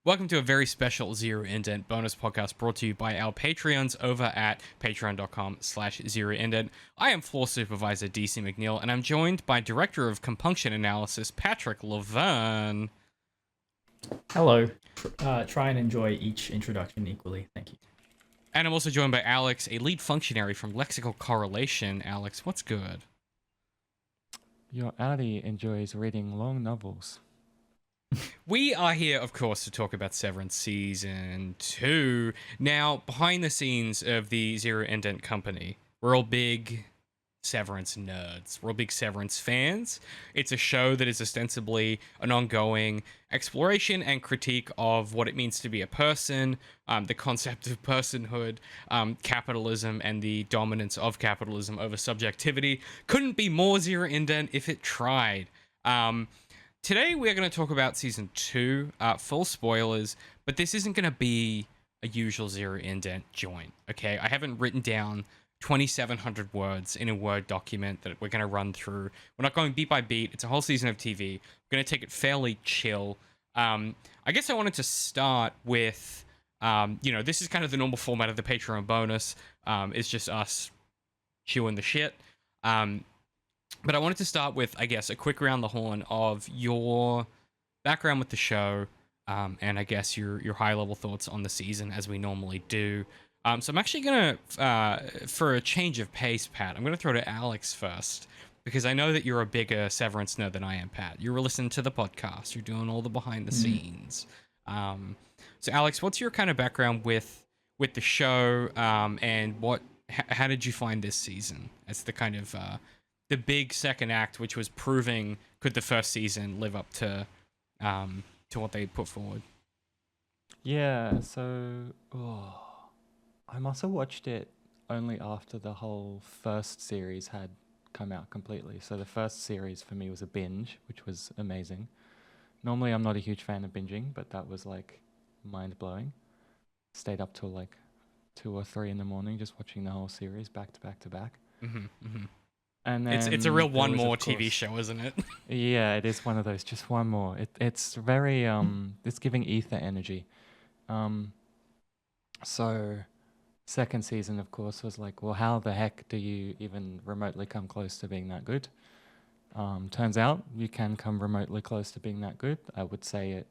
Welcome to a very special Zero Indent bonus podcast brought to you by our Patreons over at patreon.com/ZeroIndent. I am Floor Supervisor DC McNeil, and I'm joined by Director of Compunction Analysis, Patrick Laverne. Hello. Try and enjoy each introduction equally. Thank you. And I'm also joined by Alex, a lead functionary from Lexical Correlation. Alex, what's good? Your Ali enjoys reading long novels. We are here, of course, to talk about Severance Season 2. Now, behind the scenes of the Zero Indent Company, we're all big Severance nerds. We're all big Severance fans. It's a show that is ostensibly an ongoing exploration and critique of what it means to be a person, the concept of personhood, capitalism, and the dominance of capitalism over subjectivity. Couldn't be more Zero Indent if it tried. Today we're going to talk about Season 2, full spoilers, but this isn't going to be a usual Zero Indent joint, okay? I haven't written down 2,700 words in a Word document that we're going to run through. We're not going beat by beat. It's a whole season of TV. We're going to take it fairly chill. I guess I wanted to start with, this is kind of the normal format of the Patreon bonus. It's just us chewing the shit. But I wanted to start with, I guess, a quick round the horn of your background with the show, and I guess your high-level thoughts on the season, as we normally do. So I'm actually going to, for a change of pace, Pat, I'm going to throw to Alex first, because I know that you're a bigger Severance nerd than I am, Pat. You're listening to the podcast. You're doing all the behind-the-scenes. So, Alex, what's your kind of background with the show, and how did you find this season as the kind of... the big second act, which was proving could the first season live up to what they put forward? Yeah, so I must have watched it only after the whole first series had come out completely. So the first series for me was a binge, which was amazing. Normally I'm not a huge fan of binging, but that was like mind-blowing. Stayed up till like 2 or 3 in the morning just watching the whole series back to back to back. And then it's a real one more TV TV show, isn't it? Yeah, it is one of those. Just one more. It's very it's giving ether energy. So second season, of course, was like, well, how the heck do you even remotely come close to being that good? Turns out you can come remotely close to being that good. I would say it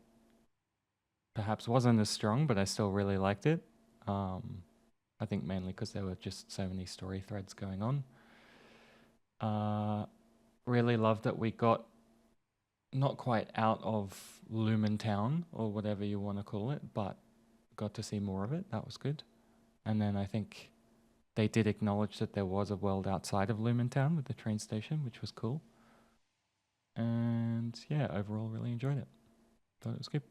perhaps wasn't as strong, but I still really liked it. I think mainly because there were just so many story threads going on. Really loved that we got not quite out of Lumen Town or whatever you want to call it, but got to see more of it. That was good. And then I think they did acknowledge that there was a world outside of Lumen Town with the train station, which was cool. And yeah, overall really enjoyed it. Thought it was good.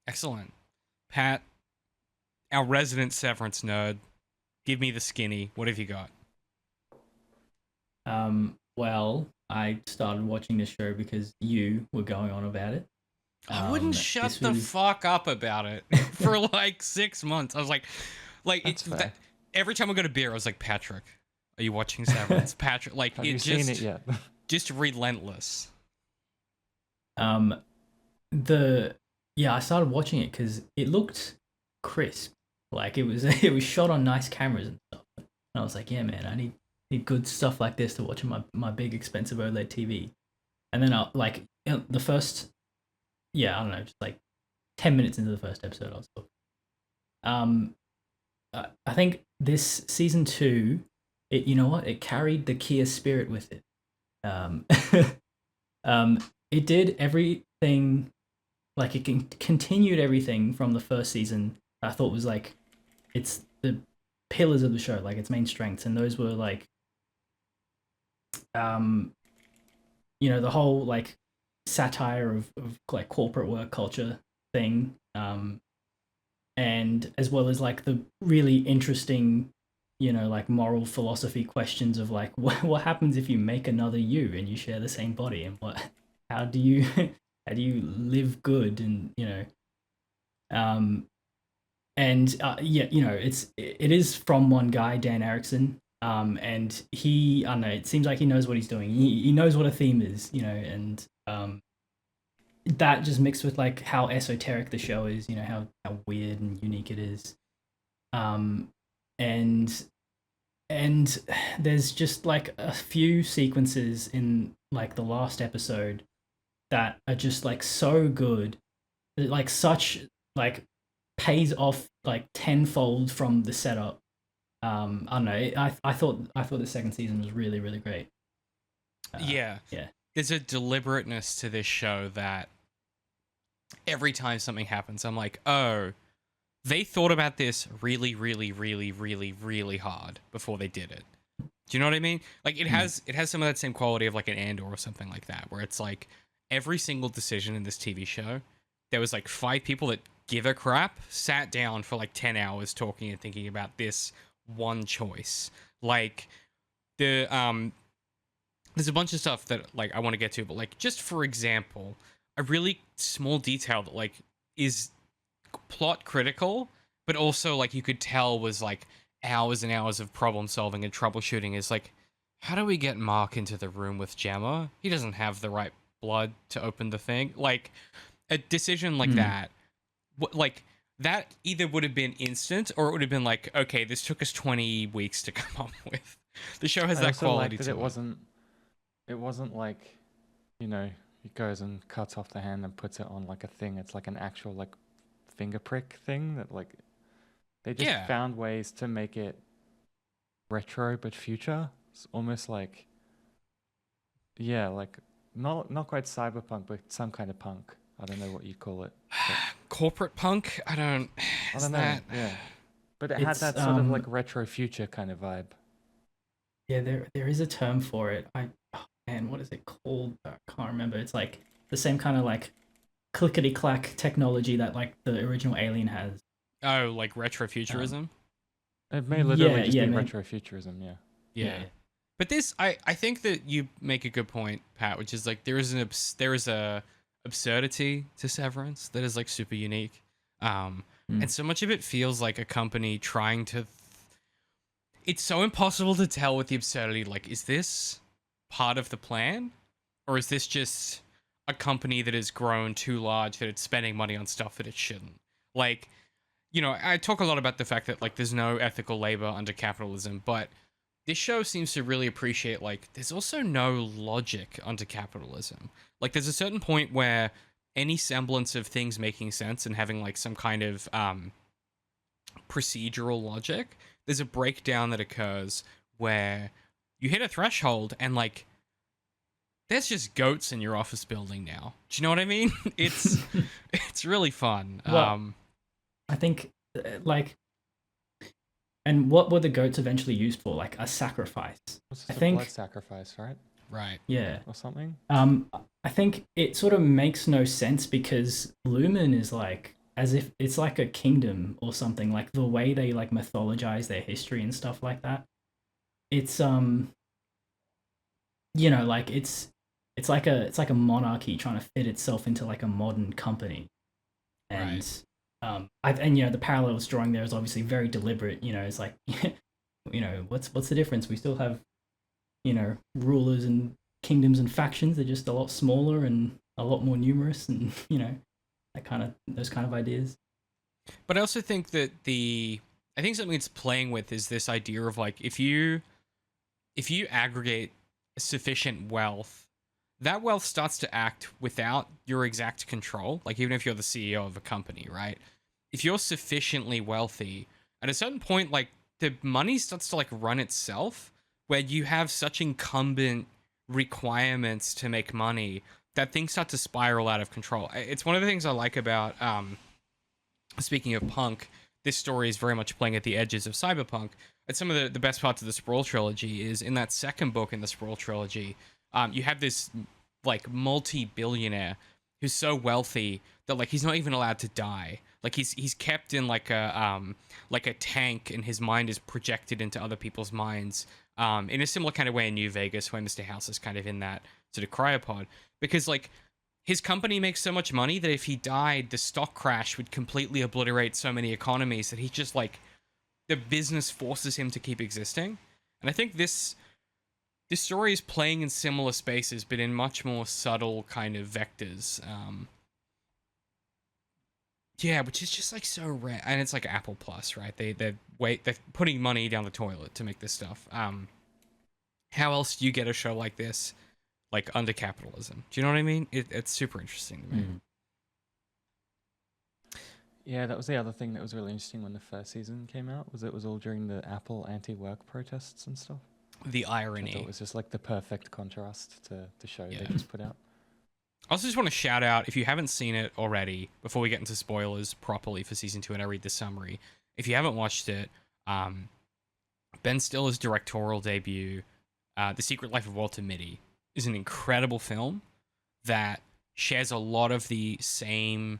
Excellent. Pat, our resident Severance nerd, give me the skinny. What have you got? Well, I started watching this show because you were going on about it. I wouldn't shut the fuck up about it for like 6 months. I was like every time I got a beer, I was like, Patrick, are you watching Severance? Patrick, like, have you seen it yet? Just relentless. I started watching it because it looked crisp. Like it was shot on nice cameras and stuff. And I was like, yeah, man, I need good stuff like this to watch on my big expensive OLED TV. And then the first, I don't know, just like 10 minutes into the first episode, I was hooked. I think this season 2, it carried the Kia spirit with it. It did everything, like it continued everything from the first season. I thought was like, it's the pillars of the show, like its main strengths, and those were like, the whole like satire of like corporate work culture thing, and as well as like the really interesting, like moral philosophy questions of like what happens if you make another you and you share the same body, and how do you live good, and it is from one guy, Dan Erickson. And he, I don't know, it seems like he knows what he's doing. He knows what a theme is, and that just mixed with like how esoteric the show is, you know, how weird and unique it is. Um, and and there's just like a few sequences in like the last episode that are just like so good, like such like pays off like tenfold from the setup. I don't know. I thought the second season was really really great. Yeah. Yeah. There's a deliberateness to this show that every time something happens, I'm like, oh, they thought about this really, really, really, really, really hard before they did it. Do you know what I mean? Like it has some of that same quality of like an Andor or something like that, where it's like every single decision in this TV show, there was like 5 people that give a crap, sat down for like 10 hours talking and thinking about this one choice. Like the there's a bunch of stuff that like I want to get to, but like just for example, a really small detail that like is plot critical, but also like you could tell was like hours and hours of problem solving and troubleshooting is like, how do we get Mark into the room with Gemma? He doesn't have the right blood to open the thing. Like a decision like that, like that either would have been instant or it would have been like, okay, this took us 20 weeks to come up with. The show has I that also quality like that to it. it wasn't like, you know, he goes and cuts off the hand and puts it on like a thing. It's like an actual like finger prick thing that like they just Yeah. found ways to make it retro but future. It's almost like, yeah, like not quite cyberpunk, but some kind of punk. I don't know what you'd call it. Corporate punk? I don't I don't know. Yeah, but it had It's, that sort of like retro future kind of vibe. Yeah, there is a term for it. Oh man, what is it called? I can't remember. It's like the same kind of like clickety clack technology that like the original Alien has. Oh, like retrofuturism? It may literally just be man. retrofuturism. Yeah. Yeah. But this, I think that you make a good point, Pat, which is like there is a absurdity to Severance that is like super unique, and so much of it feels like a company trying to. It's so impossible to tell with the absurdity. Like, is this part of the plan, or is this just a company that has grown too large that it's spending money on stuff that it shouldn't? Like, you know, I talk a lot about the fact that like there's no ethical labor under capitalism, but this show seems to really appreciate like there's also no logic under capitalism. Like there's a certain point where any semblance of things making sense and having like some kind of procedural logic, there's a breakdown that occurs where you hit a threshold and like there's just goats in your office building now. Do you know what I mean? It's really fun. Well, I think like, and what were the goats eventually used for? Like a sacrifice. What's I a think blood sacrifice, right? Right. Yeah. Or something. I think it sort of makes no sense because Lumen is like as if it's like a kingdom or something. Like the way they like mythologize their history and stuff like that. It's you know, like it's like a monarchy trying to fit itself into like a modern company, and and you know the parallels drawing there is obviously very deliberate. You know, it's like you know what's the difference? We still have you know rulers and kingdoms and factions. They're just a lot smaller and a lot more numerous, and you know those kind of ideas. But I also think that I think something it's playing with is this idea of like if you aggregate sufficient wealth, that wealth starts to act without your exact control. Like even if you're the CEO of a company, right? If you're sufficiently wealthy, at a certain point, like the money starts to like run itself, where you have such incumbent requirements to make money that things start to spiral out of control. It's one of the things I like about speaking of punk, this story is very much playing at the edges of cyberpunk. And some of the best parts of the Sprawl trilogy is in that second book in the Sprawl trilogy, you have this like multi-billionaire who's so wealthy that like he's not even allowed to die. Like he's kept in like a tank, and his mind is projected into other people's minds. In a similar kind of way in New Vegas, where Mr. House is kind of in that sort of cryopod, because like his company makes so much money that if he died, the stock crash would completely obliterate so many economies that he's just like, the business forces him to keep existing. And I think this story is playing in similar spaces, but in much more subtle kind of vectors. Yeah, which is just like so rare, and it's like Apple Plus, right? They're putting money down the toilet to make this stuff. How else do you get a show like this, like under capitalism? Do you know what I mean? It's super interesting to me. Mm. Yeah, that was the other thing that was really interesting when the first season came out, was it was all during the Apple anti-work protests and stuff. The I thought irony. it was just like the perfect contrast to the show Yeah. they just put out. I also just want to shout out, if you haven't seen it already, before we get into spoilers properly for season 2 and I read the summary, if you haven't watched it, Ben Stiller's directorial debut, The Secret Life of Walter Mitty, is an incredible film that shares a lot of the same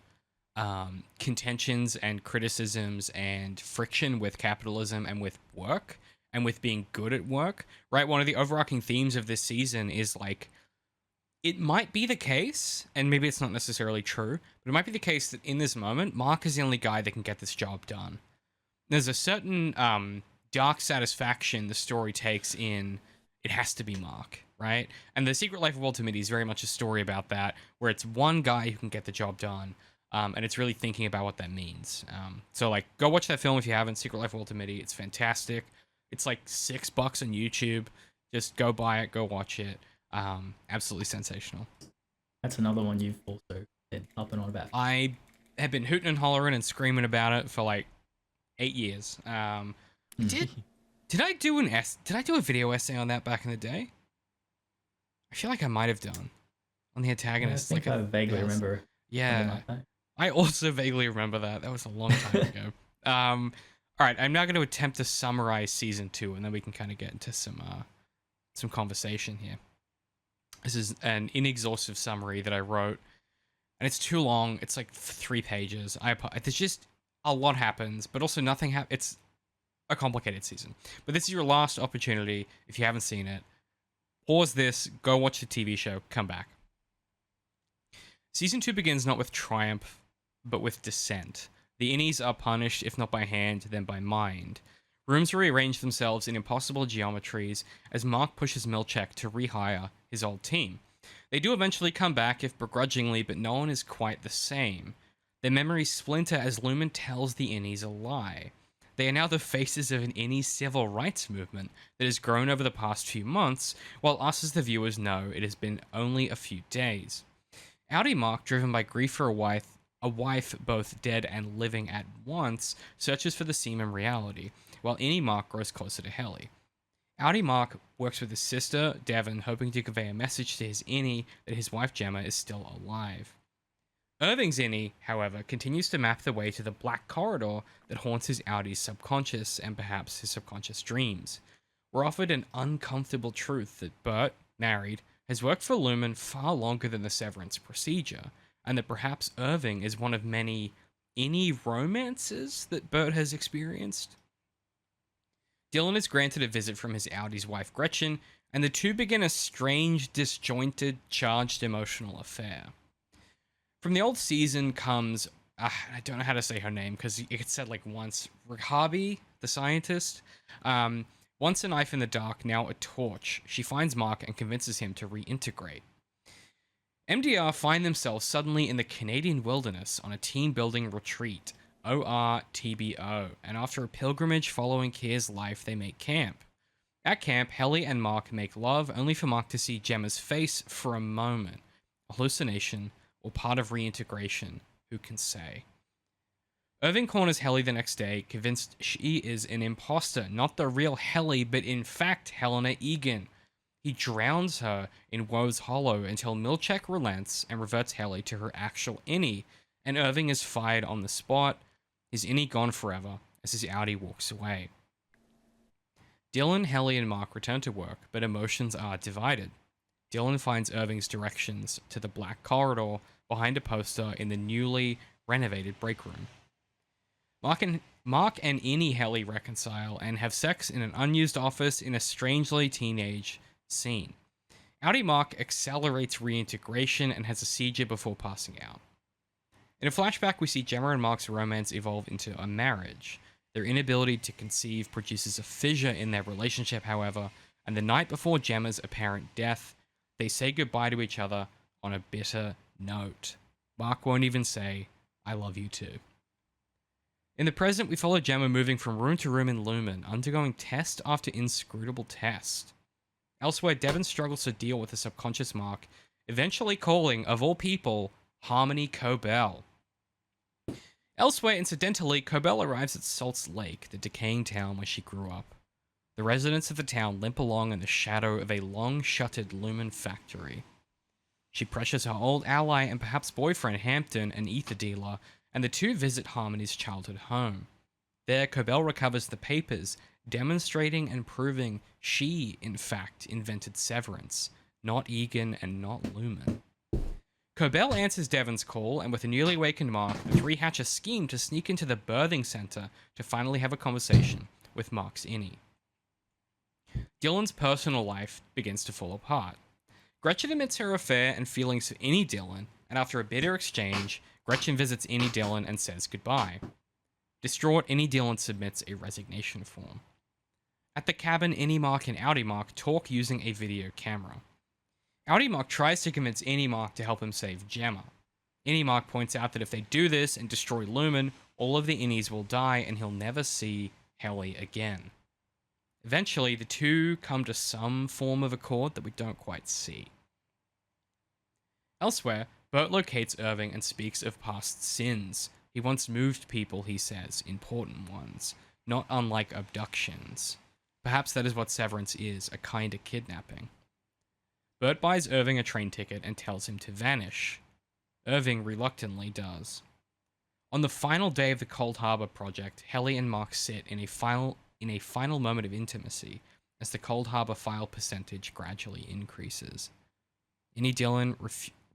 contentions and criticisms and friction with capitalism and with work and with being good at work, right? One of the overarching themes of this season is like, it might be the case, and maybe it's not necessarily true, but it might be the case that in this moment, Mark is the only guy that can get this job done. There's a certain dark satisfaction the story takes in it has to be Mark, right? And The Secret Life of Walter Mitty is very much a story about that, where it's one guy who can get the job done, and it's really thinking about what that means. So, like, go watch that film if you haven't, Secret Life of Walter Mitty. It's fantastic. It's like $6 on YouTube. Just go buy it, go watch it. Absolutely sensational. That's another one you've also been up and on about. I have been hooting and hollering and screaming about it for like 8 years. Did I do a video essay on that back in the day? I feel like I might have done on the antagonist. I think I vaguely remember. Yeah, Like that. I also vaguely remember that. That was a long time ago. All right, I'm now going to attempt to summarize season 2, and then we can kind of get into some conversation here. This is an inexhaustive summary that I wrote, and it's too long. It's like 3 pages. There's just a lot happens, but also nothing happens. It's a complicated season. But this is your last opportunity, if you haven't seen it. Pause this, go watch the TV show, come back. Season 2 begins not with triumph, but with descent. The innies are punished, if not by hand, then by mind. Rooms rearrange themselves in impossible geometries as Mark pushes Milchek to rehire his old team. They do eventually come back, if begrudgingly, but no one is quite the same. Their memories splinter as Lumen tells the innies a lie. They are now the faces of an innie civil rights movement that has grown over the past few months, while us as the viewers know it has been only a few days. Outie Mark, driven by grief for a wife both dead and living at once, searches for the seam in reality, while innie Mark grows closer to Helly. Outie Mark works with his sister, Devon, hoping to convey a message to his innie that his wife Gemma is still alive. Irving's innie, however, continues to map the way to the black corridor that haunts his Outie's subconscious and perhaps his subconscious dreams. We're offered an uncomfortable truth that Bert, married, has worked for Lumen far longer than the Severance procedure, and that perhaps Irving is one of many innie romances that Bert has experienced. Dylan is granted a visit from his Outie's wife Gretchen, and the two begin a strange, disjointed, charged emotional affair. From the old season comes, I don't know how to say her name because it gets said like once, Rhabi, the scientist. Once a knife in the dark, now a torch, she finds Mark and convinces him to reintegrate. MDR find themselves suddenly in the Canadian wilderness on a team-building retreat, ORTBO, and after a pilgrimage following Kier's life, they make camp. At camp, Helly and Mark make love, only for Mark to see Gemma's face for a moment. A hallucination, or part of reintegration, who can say? Irving corners Helly the next day, convinced she is an imposter, not the real Helly, but in fact Helena Egan. He drowns her in Woe's Hollow until Milchek relents and reverts Helly to her actual innie, and Irving is fired on the spot, his innie gone forever, as his Outie walks away. Dylan, Helly, and Mark return to work, but emotions are divided. Dylan finds Irving's directions to the black corridor behind a poster in the newly renovated break room. Mark and innie Helly reconcile and have sex in an unused office in a strangely teenage scene. Outie Mark accelerates reintegration and has a seizure before passing out. In a flashback, we see Gemma and Mark's romance evolve into a marriage. Their inability to conceive produces a fissure in their relationship, however, and the night before Gemma's apparent death, they say goodbye to each other on a bitter note. Mark won't even say, I love you too. In the present, we follow Gemma moving from room to room in Lumen, undergoing test after inscrutable test. Elsewhere, Devon struggles to deal with the subconscious Mark, eventually calling, of all people, Harmony Kobel. Elsewhere, incidentally, Kobel arrives at Salt's Lake, the decaying town where she grew up. The residents of the town limp along in the shadow of a long-shuttered Lumen factory. She pressures her old ally and perhaps boyfriend Hampton, an ether dealer, and the two visit Harmony's childhood home. There, Kobel recovers the papers, demonstrating and proving she, in fact, invented Severance, not Egan and not Lumen. Kobel answers Devon's call, and with a newly awakened Mark, the three hatch a scheme to sneak into the birthing center to finally have a conversation with Mark's innie. Dylan's personal life begins to fall apart. Gretchen admits her affair and feelings for Innie Dylan, and after a bitter exchange, Gretchen visits Innie Dylan and says goodbye. Distraught, Innie Dylan submits a resignation form. At the cabin, Innie Mark and Outie Mark talk using a video camera. Outie Mark tries to convince Innie Mark to help him save Gemma. Innie Mark points out that if they do this and destroy Lumen, all of the Innies will die and he'll never see Helly again. Eventually, the two come to some form of accord that we don't quite see. Elsewhere, Bert locates Irving and speaks of past sins. He once moved people, he says, important ones, not unlike abductions. Perhaps that is what Severance is, a kind of kidnapping. Bert buys Irving a train ticket and tells him to vanish. Irving reluctantly does. On the final day of the Cold Harbor project, Helly and Mark sit in a final moment of intimacy as the Cold Harbor file percentage gradually increases. Innie Dylan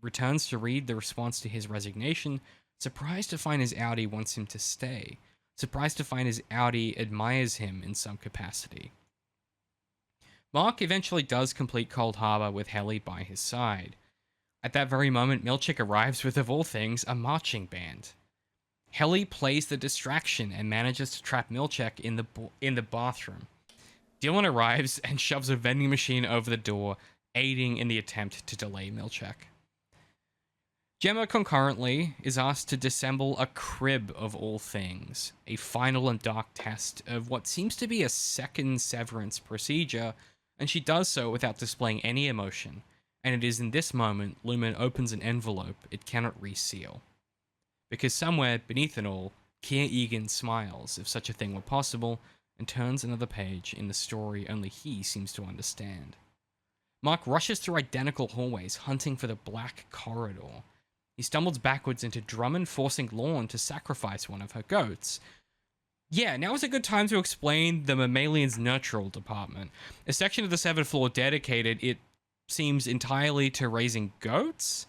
returns to read the response to his resignation, surprised to find his Outie wants him to stay, surprised to find his Outie admires him in some capacity. Mark eventually does complete Cold Harbor with Helly by his side. At that very moment, Milchick arrives with, of all things, a marching band. Helly plays the distraction and manages to trap Milchick in the bathroom. Dylan arrives and shoves a vending machine over the door, aiding in the attempt to delay Milchick. Gemma concurrently is asked to disassemble a crib of all things, a final and dark test of what seems to be a second Severance procedure, and she does so without displaying any emotion, and it is in this moment Lumen opens an envelope it cannot reseal. Because somewhere beneath it all, Keir Egan smiles, if such a thing were possible, and turns another page in the story only he seems to understand. Mark rushes through identical hallways, hunting for the black corridor. He stumbles backwards into Drummond forcing Lorne to sacrifice one of her goats. Yeah, now is a good time to explain the Mammalian's Nurtural Department, a section of the 7th floor dedicated, it seems, entirely to raising goats?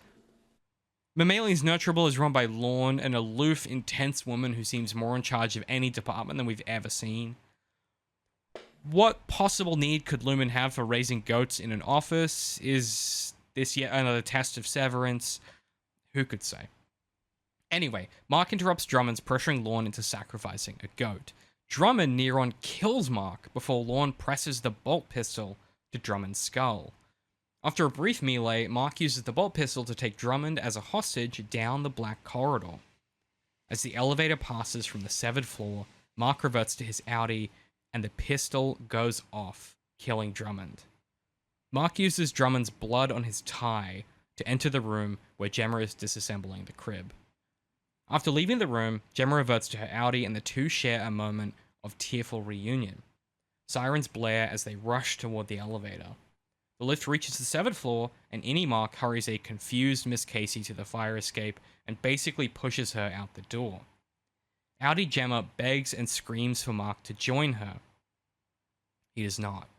Mammalian's Nurturable is run by Lorne, an aloof, intense woman who seems more in charge of any department than we've ever seen. What possible need could Lumen have for raising goats in an office? Is this yet another test of Severance? Who could say? Anyway, Mark interrupts Drummond's pressuring Lorne into sacrificing a goat. Drummond near-on kills Mark before Lorne presses the bolt pistol to Drummond's skull. After a brief melee, Mark uses the bolt pistol to take Drummond as a hostage down the black corridor. As the elevator passes from the 7th floor, Mark reverts to his Outie, and the pistol goes off, killing Drummond. Mark uses Drummond's blood on his tie to enter the room where Gemma is disassembling the crib. After leaving the room, Gemma reverts to her Outie and the two share a moment of tearful reunion. Sirens blare as they rush toward the elevator. The lift reaches the 7th floor, and Innie Mark hurries a confused Miss Casey to the fire escape and basically pushes her out the door. Outie Gemma begs and screams for Mark to join her. He does not.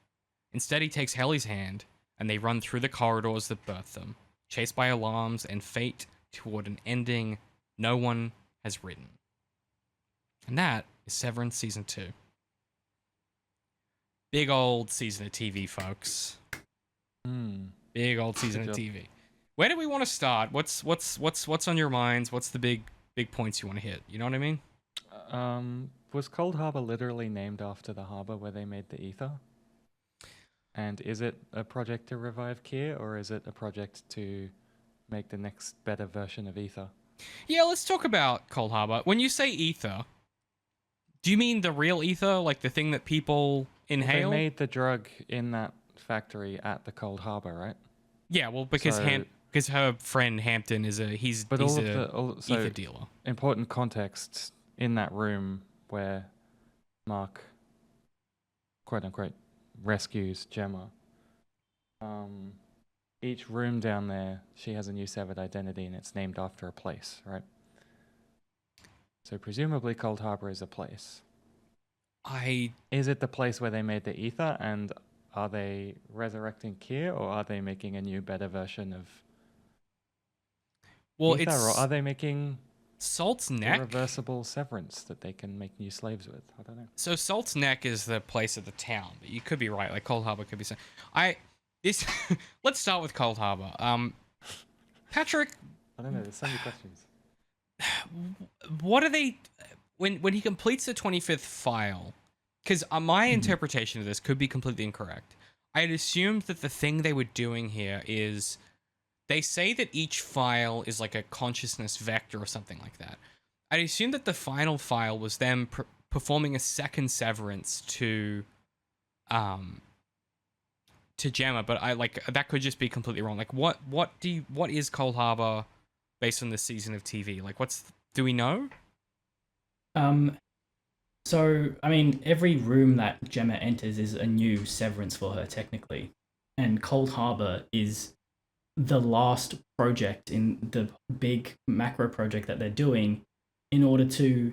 Instead, he takes Helly's hand, and they run through the corridors that birthed them, chased by alarms and fate toward an ending no one has written. And that is Severance Season 2. Big old season of TV, folks. Big old season of TV. Where do we want to start? What's on your minds? What's the big points you want to hit? You know what I mean? Was Cold Harbor literally named after the harbor where they made the ether? And is it a project to revive Keir, or is it a project to make the next better version of ether? Yeah, let's talk about Cold Harbor. When you say ether, do you mean the real ether, like the thing that people Well, inhale? they made the drug in that factory at the Cold Harbor, right? Yeah, well, because So- because her friend Hampton is he's But he's all of a the so ether dealer. important context in that room where Mark, quote unquote, rescues Gemma. Each room down there, she has a new severed identity, and it's named after a place, right? So presumably, Cold Harbor is a place. Is it the place where they made the ether, and are they resurrecting Kier, or are they making a new, better version of Well, ether, or it's are they making Salt's Neck. irreversible severance that they can make new slaves with? I don't know. So Salt's Neck is the place of the town, but you could be right. Like Cold Harbor could be. This. Let's start with Cold Harbor. Patrick, I don't know. There's so many questions. what are they? When he completes the 25th file, because my interpretation of this could be completely incorrect. I had assumed that the thing they were doing here is they say that each file is like a consciousness vector or something like that. I'd assumed that the final file was them performing a second severance to Gemma, but I like that could just be completely wrong. Like what is Cold Harbor based on this season of TV? Like do we know? So I mean, every room that Gemma enters is a new severance for her technically, and Cold Harbor is the last project in the big macro project that they're doing in order to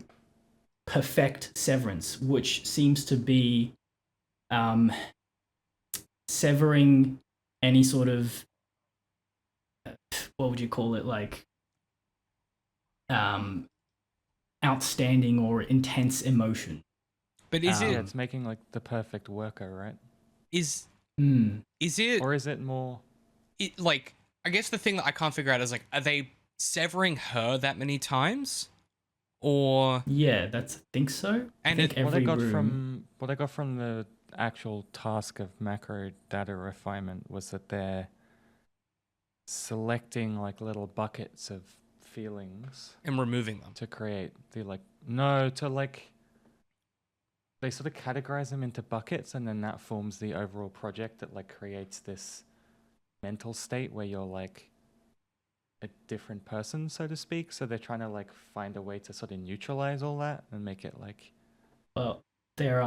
perfect severance, which seems to be severing any sort of what would you call it, like outstanding or intense emotion. But is Yeah, it's making like the perfect worker, right? is it Or is it more? like I guess the thing that I can't figure out is like, are they severing her that many times, or Yeah, I think so. I think What I every got room. from the actual task of macro data refinement was that they're selecting like little buckets of feelings and removing them? to create the they sort of categorize them into buckets, and then that forms the overall project that like creates this mental state where you're like a different person, so to speak. So they're trying to like find a way to sort of neutralize all that and make it like Well, they're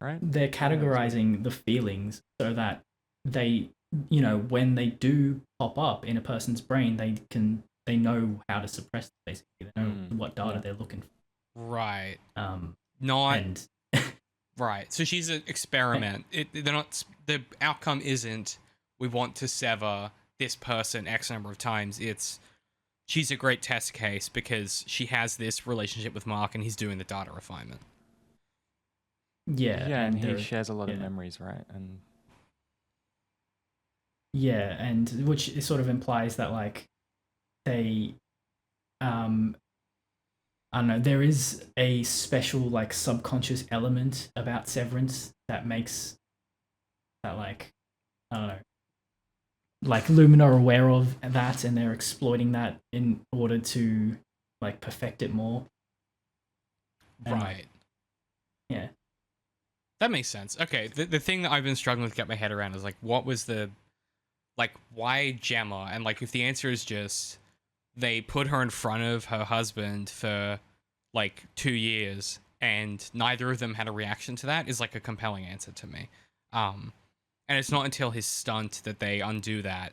right. they're categorizing the feelings so that they, when they do pop up in a person's brain, they know how to suppress it, basically. They know what data they're looking for. Right. And Right. So she's an experiment. They're not. The outcome isn't we want to sever this person X number of times. It's she's a great test case because she has this relationship with Mark and he's doing the data refinement. yeah, and he shares a lot of memories, right? And yeah, and which sort of implies that like they I don't know, there is a special like subconscious element about Severance that makes that like, I don't know, like Lumina are aware of that and they're exploiting that in order to like perfect it more. And, Right. Yeah. That makes sense. Okay. The thing that I've been struggling to get my head around is like, what was why Gemma? And like, if the answer is just they put her in front of her husband for like 2 years and neither of them had a reaction to that is like a compelling answer to me. And it's not until his stunt that they undo that.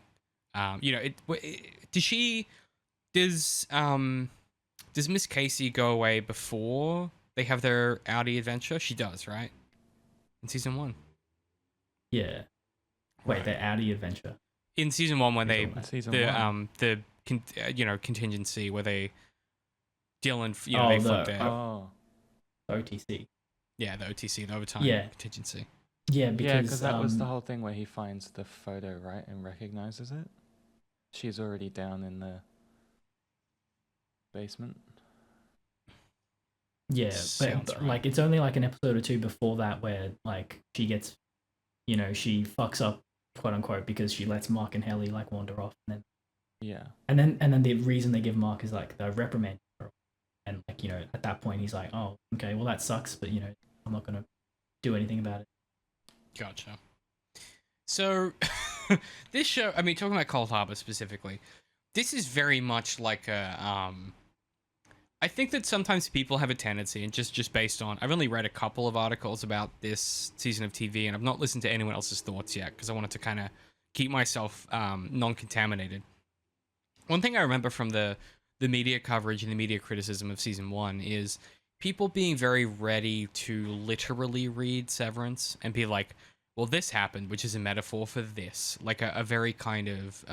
Does Miss Casey go away before they have their Audi adventure? She does, right? In season 1. Yeah. Wait, Right. the Audi adventure. In season 1 when they Season contingency where they Dylan, Oh, they the- flipped out. oh OTC. Yeah, the OTC, the overtime Yeah. contingency. Yeah, yeah, because because that was the whole thing where he finds the photo, right, and recognizes it. She's already down in the basement. yeah, Sounds but right. like it's only like an episode or two before that where like she gets, she fucks up, quote unquote, because she lets Mark and Helly like wander off, and then Yeah. And then the reason they give Mark is like the reprimand, and like at that point he's like, oh, okay, well that sucks, but I'm not gonna do anything about it. Gotcha. So, this show, I mean, talking about Cold Harbor specifically, this is very much like a, I think that sometimes people have a tendency, and just based on, I've only read a couple of articles about this season of TV, and I've not listened to anyone else's thoughts yet, because I wanted to kind of keep myself non-contaminated. One thing I remember from the media coverage and the media criticism of season 1 is people being very ready to literally read Severance and be like, well, this happened, which is a metaphor for this. Like a very kind of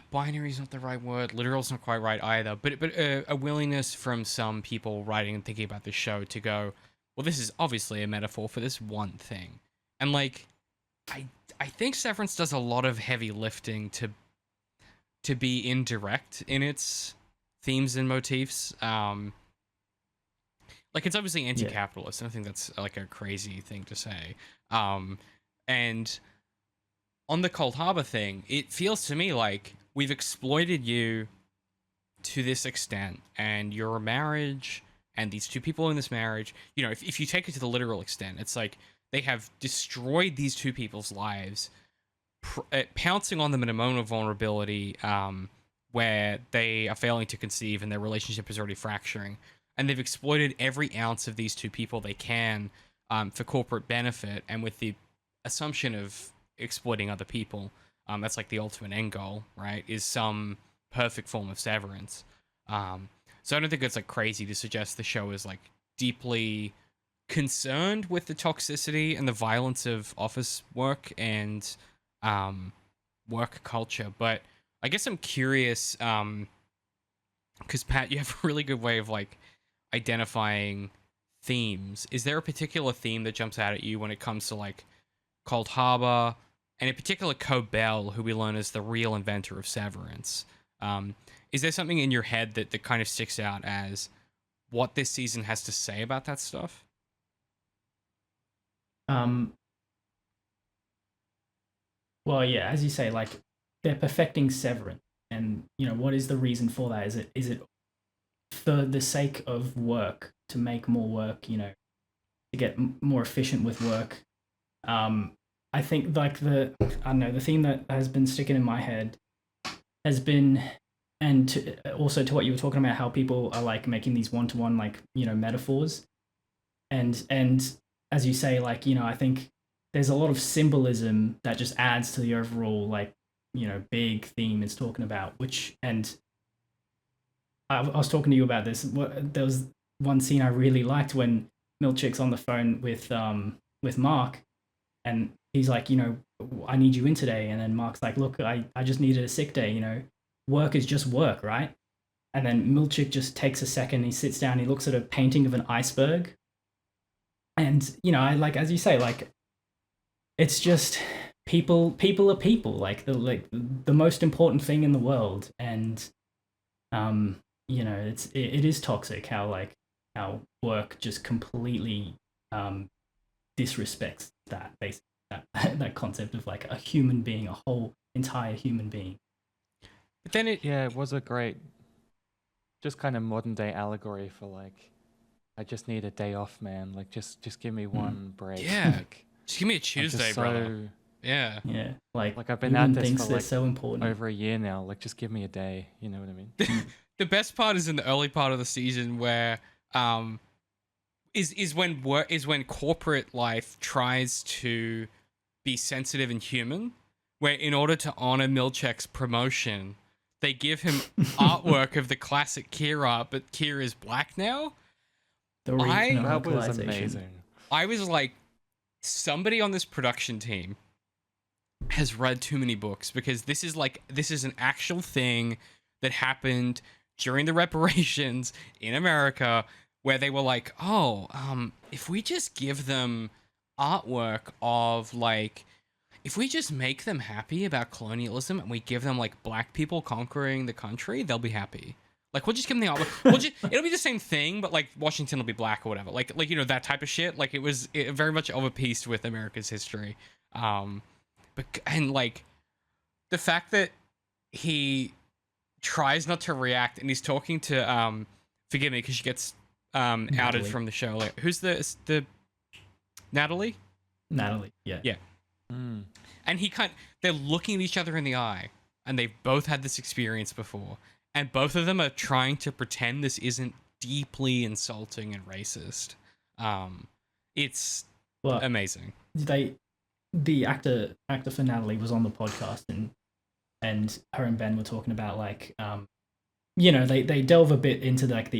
binary is not the right word, literal is not quite right either, but a willingness from some people writing and thinking about the show to go, well, this is obviously a metaphor for this one thing. And like, I think Severance does a lot of heavy lifting to be indirect in its themes and motifs. Like, it's obviously anti-capitalist. I think that's like a crazy thing to say. And on the Cold Harbor thing, it feels to me like we've exploited you to this extent, and your marriage and these two people in this marriage, if you take it to the literal extent, it's like they have destroyed these two people's lives, pouncing on them in a moment of vulnerability where they are failing to conceive and their relationship is already fracturing. And they've exploited every ounce of these two people they can for corporate benefit, and with the assumption of exploiting other people. That's like the ultimate end goal, right? Is some perfect form of severance. So I don't think it's like crazy to suggest the show is like deeply concerned with the toxicity and the violence of office work and work culture. But I guess I'm curious, because Pat, you have a really good way of like identifying themes. Is there a particular theme that jumps out at you when it comes to like Cold Harbor, and in particular Kobel, who we learn is the real inventor of Severance? Is there something in your head that kind of sticks out as what this season has to say about that stuff? Well, yeah, as you say, like they're perfecting Severance, and what is the reason for that? Is it for the sake of work, to make more work, to get more efficient with work? I think like I don't know, the theme that has been sticking in my head has been, and also to what you were talking about, how people are like making these one-to-one like metaphors, and as you say, like I think there's a lot of symbolism that just adds to the overall like big theme it's talking about. Which, and I was talking to you about this. There was one scene I really liked when Milchick's on the phone with Mark, and he's like, I need you in today. And then Mark's like, look, I just needed a sick day. Work is just work, right? And then Milchick just takes a second. He sits down. He looks at a painting of an iceberg, and I like, as you say, like it's just people are people, like the most important thing in the world. And it is toxic how work just completely disrespects that basic that concept of like a human being, a whole entire human being. But then it was a great, just kind of modern day allegory for like, I just need a day off, man. Like just give me one break. Yeah, like, just give me a Tuesday, brother. Yeah. Like I've been at this for like so important over a year now. Like just give me a day. You know what I mean? The best part is in the early part of the season where is when corporate life tries to be sensitive and human, where in order to honor Milchick's promotion, they give him artwork of the classic Kira, but Kira is black now. That was amazing. I was like, somebody on this production team has read too many books, because this is an actual thing that happened during the reparations in America, where they were like, if we just give them artwork of like, if we just make them happy about colonialism and we give them like black people conquering the country, they'll be happy. Like, we'll just give them the artwork. It'll be the same thing, but like Washington will be black or whatever. Like that type of shit. Like it very much of a piece with America's history. And like the fact that he tries not to react and he's talking to forgive me because she gets outed Natalie. from the show. Like, who's the Natalie? Natalie, yeah. Yeah. Mm. And they're looking at each other in the eye, and they've both had this experience before, and both of them are trying to pretend this isn't deeply insulting and racist. It's Well, amazing. the actor for Natalie was on the podcast, and her and Ben were talking about like they delve a bit into like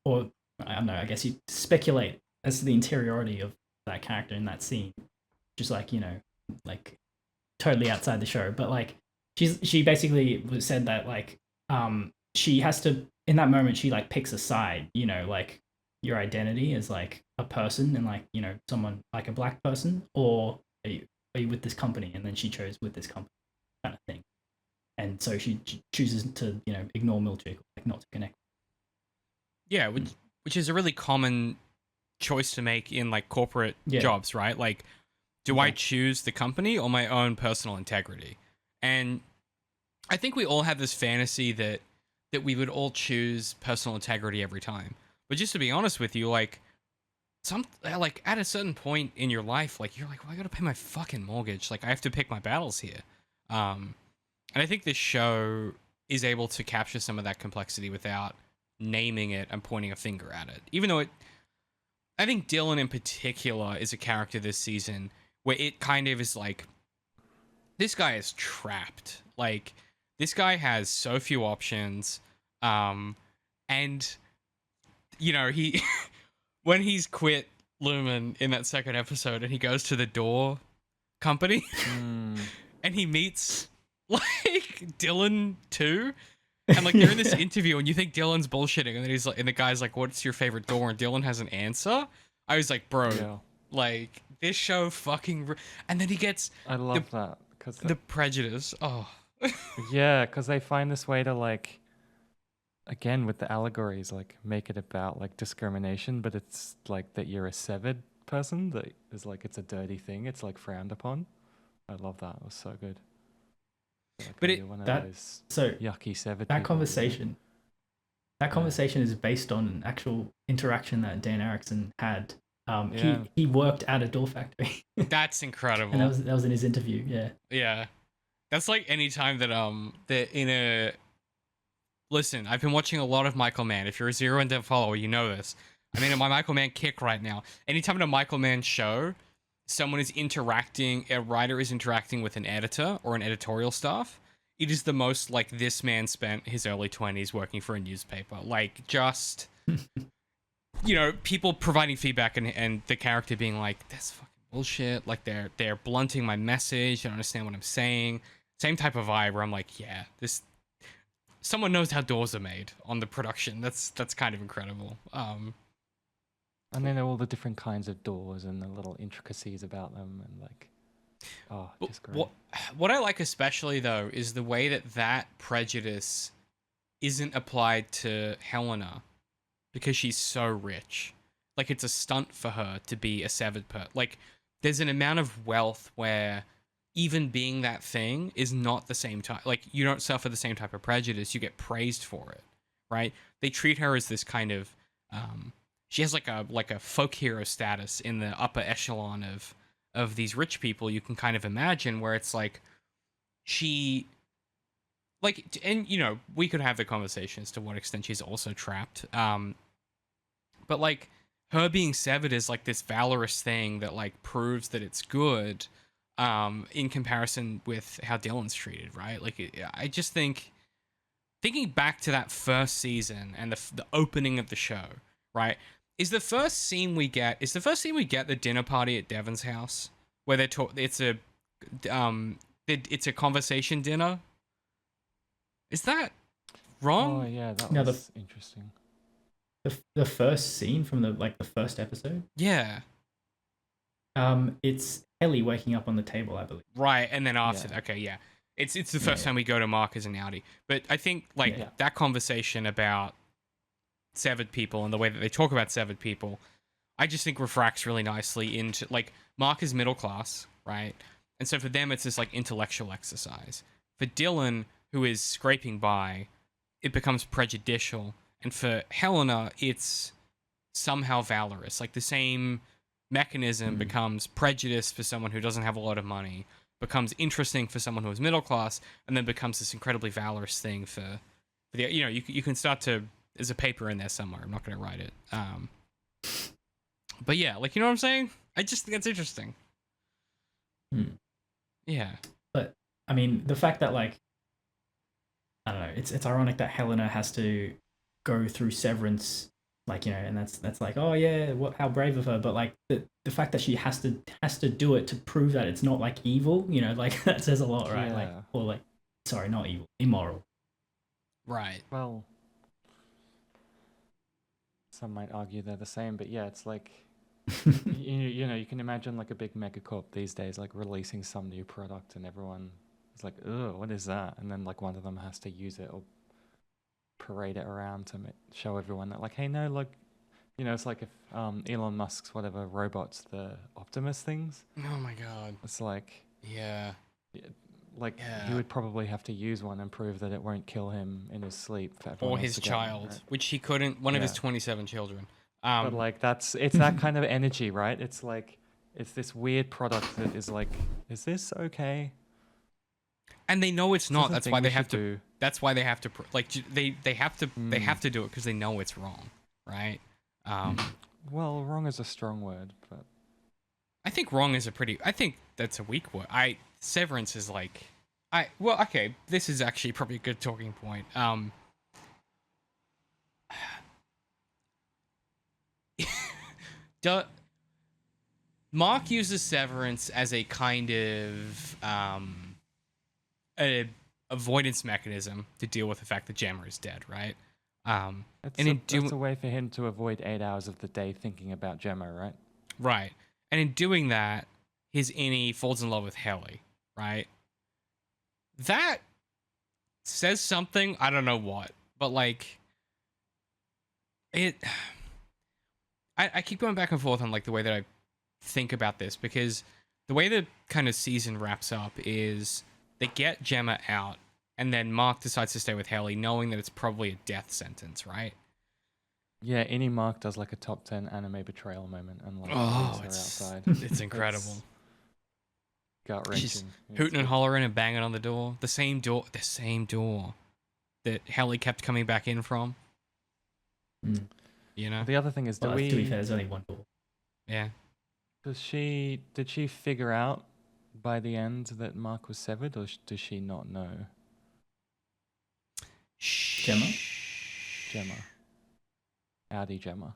or I don't know, I guess you speculate as to the interiority of that character in that scene, just like like totally outside the show. But like she basically said that like she has to, in that moment, she like picks a side, like your identity as like a person and like someone like a black person, or are you with this company, and then she chose with this company kind of thing. And so she chooses to ignore military, like not to connect. Yeah, which is a really common choice to make in like corporate jobs, right? Like, do I choose the company or my own personal integrity? And I think we all have this fantasy that we would all choose personal integrity every time. But just to be honest with you, like at a certain point in your life, like you're like, well, I gotta pay my fucking mortgage. Like I have to pick my battles here. And I think this show is able to capture some of that complexity without naming it and pointing a finger at it. Even though I think Dylan in particular is a character this season where it kind of is like, this guy is trapped. Like, this guy has so few options. And, he, when he's quit Lumen in that second episode and he goes to the door company and he meets like Dylan too, and like they're in this interview and you think Dylan's bullshitting, and then he's like, and the guy's like, what's your favorite door, and Dylan has an answer. I was like, bro, like this show fucking and then he gets I love that because the prejudice. Yeah, because they find this way to like, again with the allegories, like make it about like discrimination, but it's like that you're a severed person, that is like it's a dirty thing, it's like frowned upon. I love that. It was so good. Like, but those yucky severed that people, conversation that conversation is based on an actual interaction that Dan Erickson had. He worked at a door factory. That's incredible. And that was in his interview. Yeah, that's like any time that listen, I've been watching a lot of Michael Mann. If you're a ZeroIndent follower, you know this. I'm in my Michael Mann kick right now. Anytime in a Michael Mann show, a writer is interacting with an editor or an editorial staff, it is the most like this man spent his early 20s working for a newspaper. Like, just, people providing feedback and the character being like, that's fucking bullshit. Like, they're blunting my message. They don't understand what I'm saying. Same type of vibe where I'm like, yeah, someone knows how doors are made on the production. That's kind of incredible. And then all the different kinds of doors and the little intricacies about them, and like, just great. What I like especially though is the way that prejudice isn't applied to Helena, because she's so rich. Like, it's a stunt for her to be a severed like, there's an amount of wealth where even being that thing is not the same type. Like, you don't suffer the same type of prejudice. You get praised for it, right? They treat her as this kind of she has like a folk hero status in the upper echelon of these rich people you can kind of imagine, where it's like she, like, and we could have the conversation as to what extent she's also trapped, but like her being severed is like this valorous thing that like proves that it's good, in comparison with how Dylan's treated, right? Like, I just thinking back to that first season and the opening of the show, right? Is the first scene we get the dinner party at Devon's house, where they talk? It's a conversation dinner. Is that wrong? Oh yeah, that was interesting. The first scene from the first episode. Yeah. It's Ellie waking up on the table, I believe. Right, and then after, okay, yeah, it's the first time we go to Marcus and Audi. But I think that conversation about severed people and the way that they talk about severed people, I just think refracts really nicely into, like, Mark is middle class, right? And so for them, it's this like intellectual exercise. For Dylan, who is scraping by, it becomes prejudicial. And for Helena, it's somehow valorous. Like the same mechanism becomes prejudice for someone who doesn't have a lot of money, becomes interesting for someone who is middle class, and then becomes this incredibly valorous thing for the, you can start to, there's a paper in there somewhere. I'm not going to write it. But yeah, like, you know what I'm saying? I just think it's interesting. Yeah. But I mean, the fact that, like, I don't know, it's ironic that Helena has to go through Severance, like, you know, and that's like, oh yeah, how brave of her. But like the fact that she has to do it to prove that it's not like evil, you know, like that says a lot, right? Yeah. Like, or like, sorry, not evil, immoral. Right. Well, some might argue they're the same, but yeah, it's like, you know, you can imagine like a big megacorp these days, like releasing some new product, and everyone is like, "Oh, what is that?" And then like one of them has to use it or parade it around to show everyone that, like, hey, no, look, you know, it's like if Elon Musk's whatever robots, the Optimus things. Oh my god. It's like, Yeah. like he would probably have to use one and prove that it won't kill him in his sleep. For everyone Or else his to get one, child, right? which he couldn't. One of his Yeah. 27 children. But like it's that kind of energy, right? It's like it's this weird product that is like, is this okay? And they know it's not. Doesn't That's think why we they have should to. do. That's why they have to. Like they have to. They have to do it because they know it's wrong, right? Well, wrong is a strong word, but I think wrong is a pretty. I think that's a weak word. Severance is like. Well, okay. This is actually probably a good talking point. Mark uses Severance as a kind of a avoidance mechanism to deal with the fact that Jammer is dead, right? it's a way for him to avoid 8 hours of the day thinking about Gemma, right? Right. And in doing that, his innie falls in love with Helly, right? That says something. I don't know what, but like it. I keep going back and forth on like the way that I think about this, because the way the kind of season wraps up is they get Gemma out, and then Mark decides to stay with Helly, knowing that it's probably a death sentence, right? Yeah, Innie Mark does like a top 10 anime betrayal moment and like leaves her outside. It's incredible. Gut She's wrenching. hooting and hollering and banging on the door. The same door that Helly kept coming back in from. You know? The other thing is, To be fair, there's only one door. Yeah. did she figure out by the end that Mark was severed, or does she not know? Gemma? Gemma. Howdy, Gemma.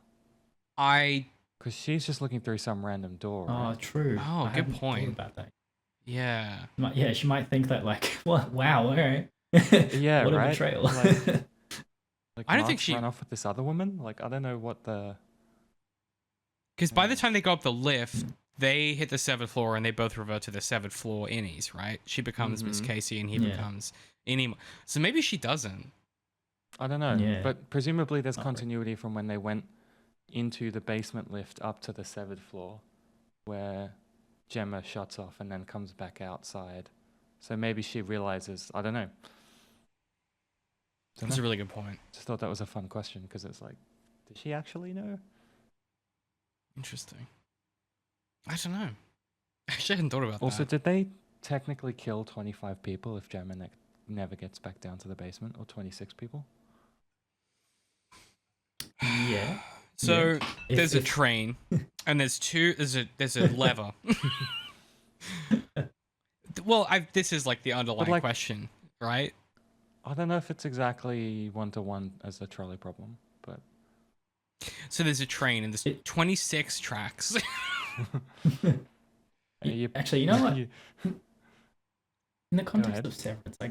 Because she's just looking through some random door. Oh, Right? true. Oh, I good hadn't thought point. about that. Yeah. Yeah, she might think that, like, well, wow, all right. Yeah, what right? a betrayal. Like I don't think Mark's she- run off with this other woman. Like, I don't know what the. Because by the time they go up the lift, they hit the 7th floor and they both revert to the 7th floor innies, right? She becomes Miss Casey and he becomes Innie. So maybe she doesn't. I don't know. Yeah. But presumably there's continuity from when they went into the basement lift up to the 7th floor, where Gemma shuts off and then comes back outside. So maybe she realizes. I don't know. That's a really good point. Just thought that was a fun question, because it's like, did she actually know? Interesting. I don't know. Actually, I hadn't thought about Also, that. did they technically kill 25 people if Gemma never gets back down to the basement, or 26 people? Yeah. So Yeah. there's a If- train, and there's a lever. Well, this is like the underlying like- question, right? I don't know if it's exactly 1-to-1 as a trolley problem, but So there's a train, and there's 26 tracks. Actually, you know what? you- In the context ahead. of Severance, I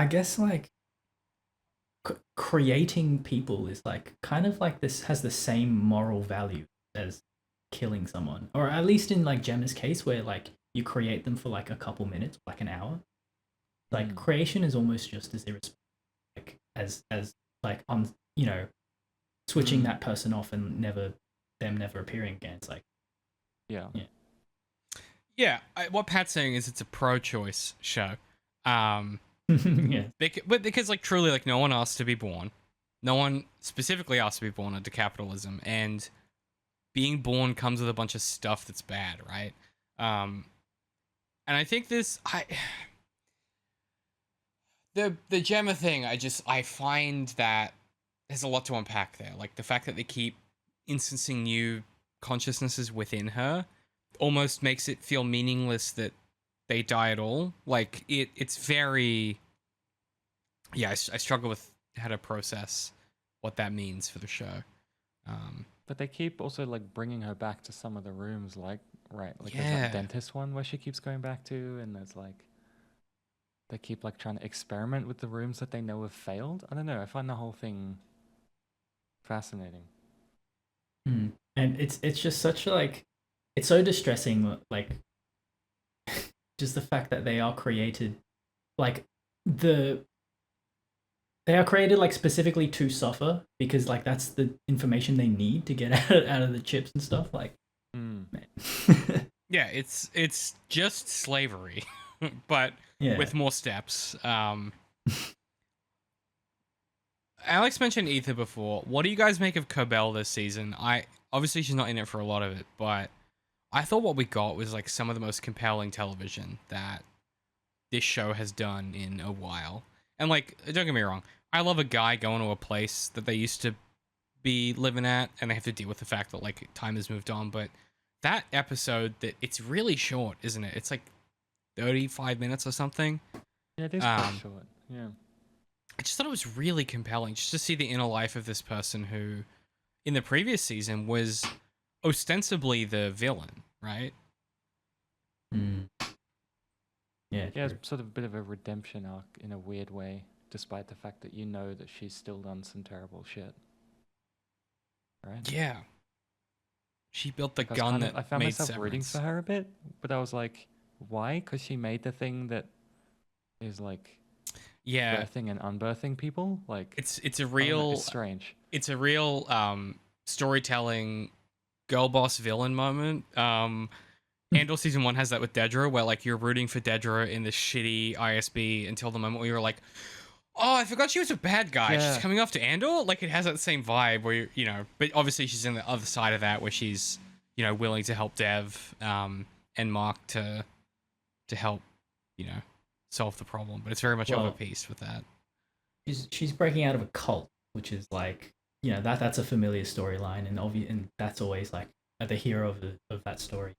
guess like creating people is like kind of like this, has the same moral value as killing someone, or at least in like Gemma's case, where like you create them for like a couple minutes, like an hour. Like creation is almost just as irresponsible, like as like on, you know, switching that person off and never appearing again. It's like, yeah. Yeah, what Pat's saying is it's a pro-choice show. Yeah. But because like truly, like no one asked to be born, no one specifically asked to be born into capitalism, and being born comes with a bunch of stuff that's bad, right? And I think the Gemma thing, I find that there's a lot to unpack there. Like the fact that they keep instancing new consciousnesses within her almost makes it feel meaningless that they die at all. Like it's very, yeah. I struggle with how to process what that means for the show. But they keep also like bringing her back to some of the rooms, like right, like there's Yeah. that dentist one where she keeps going back to, and there's like they keep like trying to experiment with the rooms that they know have failed. I don't know. I find the whole thing fascinating. And it's just such like it's so distressing, like just the fact that they are created like they are created like specifically to suffer because like that's the information they need to get out of the chips and stuff. Like, man. Yeah, it's just slavery, but with more steps. Alex mentioned Ether before. What do you guys make of Kobel this season? Obviously she's not in it for a lot of it, but I thought what we got was like some of the most compelling television that this show has done in a while. And like, don't get me wrong, I love a guy going to a place that they used to be living at, and they have to deal with the fact that like time has moved on. But that episode, that it's really short, isn't it? It's like 35 minutes or something. Yeah, it is quite short. Yeah. I just thought it was really compelling just to see the inner life of this person who, in the previous season, was ostensibly the villain, right? Yeah, Yeah, it's sort of a bit of a redemption arc in a weird way, despite the fact that you know that she's still done some terrible shit. Right? Yeah. She built the Like, gun that I found made myself rooting Severance. for her a bit, but I was like, why? Because she made the thing that is like Yeah, birthing and unbirthing people. Like it's a I don't know, real it's strange. it's a real storytelling girl boss villain moment. Andor season 1 has that with Dedra, where like you're rooting for Dedra in this shitty ISB until the moment where you're like, oh, I forgot she was a bad guy. Yeah. She's coming off to Andor. Like it has that same vibe where you know, but obviously she's in the other side of that where she's, you know, willing to help Dev and Mark to help, you know, solve the problem. But it's very much of a piece with that. she's breaking out of a cult, which is like, you know, that's a familiar storyline, and and that's always like the hero of that story.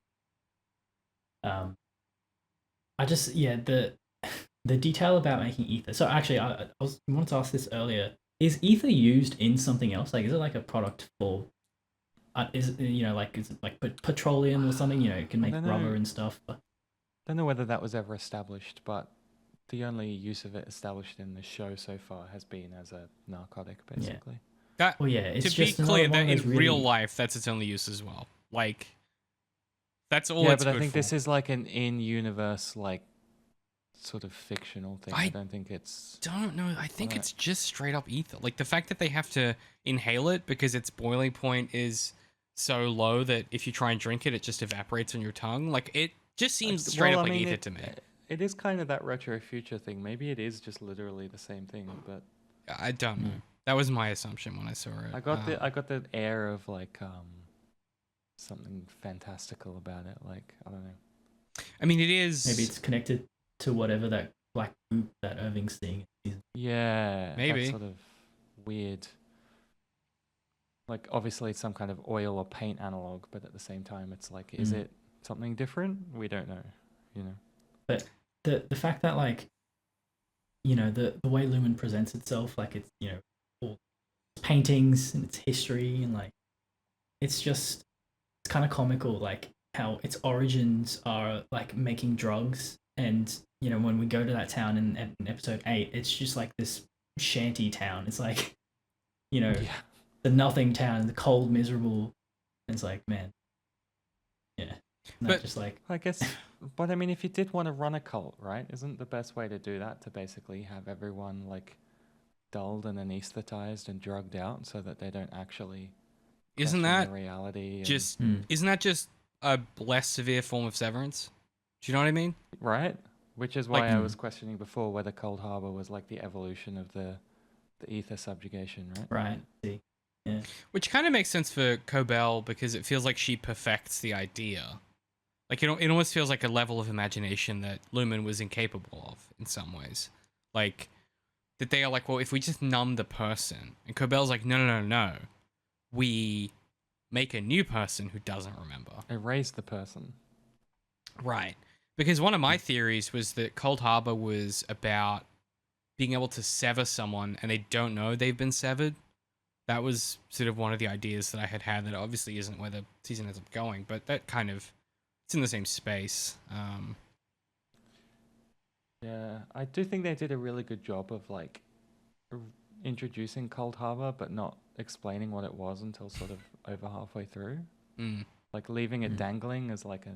I just the detail about making ether. So actually, I wanted to ask this earlier. Is ether used in something else? Like, is it like a product for? Is it, you know, like, is it like petroleum or something? You know, it can make rubber and stuff. Don't know whether that was ever established, but the only use of it established in the show so far has been as a narcotic, basically. That, well, yeah, it's to be just clear, that in really... real life, that's its only use as well. Like, that's all. Yeah, it's but I good think for. this is like an in-universe, like sort of fictional thing. I don't think it's. Don't know. I think it's just straight up ether. Like the fact that they have to inhale it because its boiling point is so low that if you try and drink it, it just evaporates on your tongue. Like it just seems straight up like ether to me. It is kind of that retro future thing. Maybe it is just literally the same thing, but I don't know. That was my assumption when I saw it. I got the air of like something fantastical about it. Like I don't know. I mean, it is. Maybe it's connected to whatever that black goop that Irving's seeing. Yeah, maybe that's sort of weird. Like obviously it's some kind of oil or paint analog, but at the same time it's like, is it something different? We don't know, you know. But the fact that like, you know, the way Lumen presents itself, like it's, you know, all paintings and its history, and like it's kind of comical, like how its origins are like making drugs. And you know, when we go to that town in episode 8, it's just like this shanty town. It's like, you know, the nothing town, the cold, miserable. And it's like, man, yeah. But just like, I guess, but I mean, if you did want to run a cult, right? Isn't the best way to do that to basically have everyone like dulled and anesthetized and drugged out so that they don't actually? Isn't that reality? Isn't that just a less severe form of Severance? Do you know what I mean? Right. Which is Like- why I was questioning before whether Cold Harbor was like the evolution of the ether subjugation, right? Right. See. Yeah. Which kind of makes sense for Kobel because it feels like she perfects the idea. Like it almost feels like a level of imagination that Lumen was incapable of in some ways. Like that they are like, well, if we just numb the person, and Kobel's like, no, we make a new person who doesn't remember. Erase the person. Right. Because one of my theories was that Cold Harbor was about being able to sever someone and they don't know they've been severed. That was sort of one of the ideas that I had that obviously isn't where the season ends up going, but that kind of, it's in the same space. Yeah, I do think they did a really good job of like introducing Cold Harbor, but not explaining what it was until sort of over halfway through. Like leaving it dangling as like a,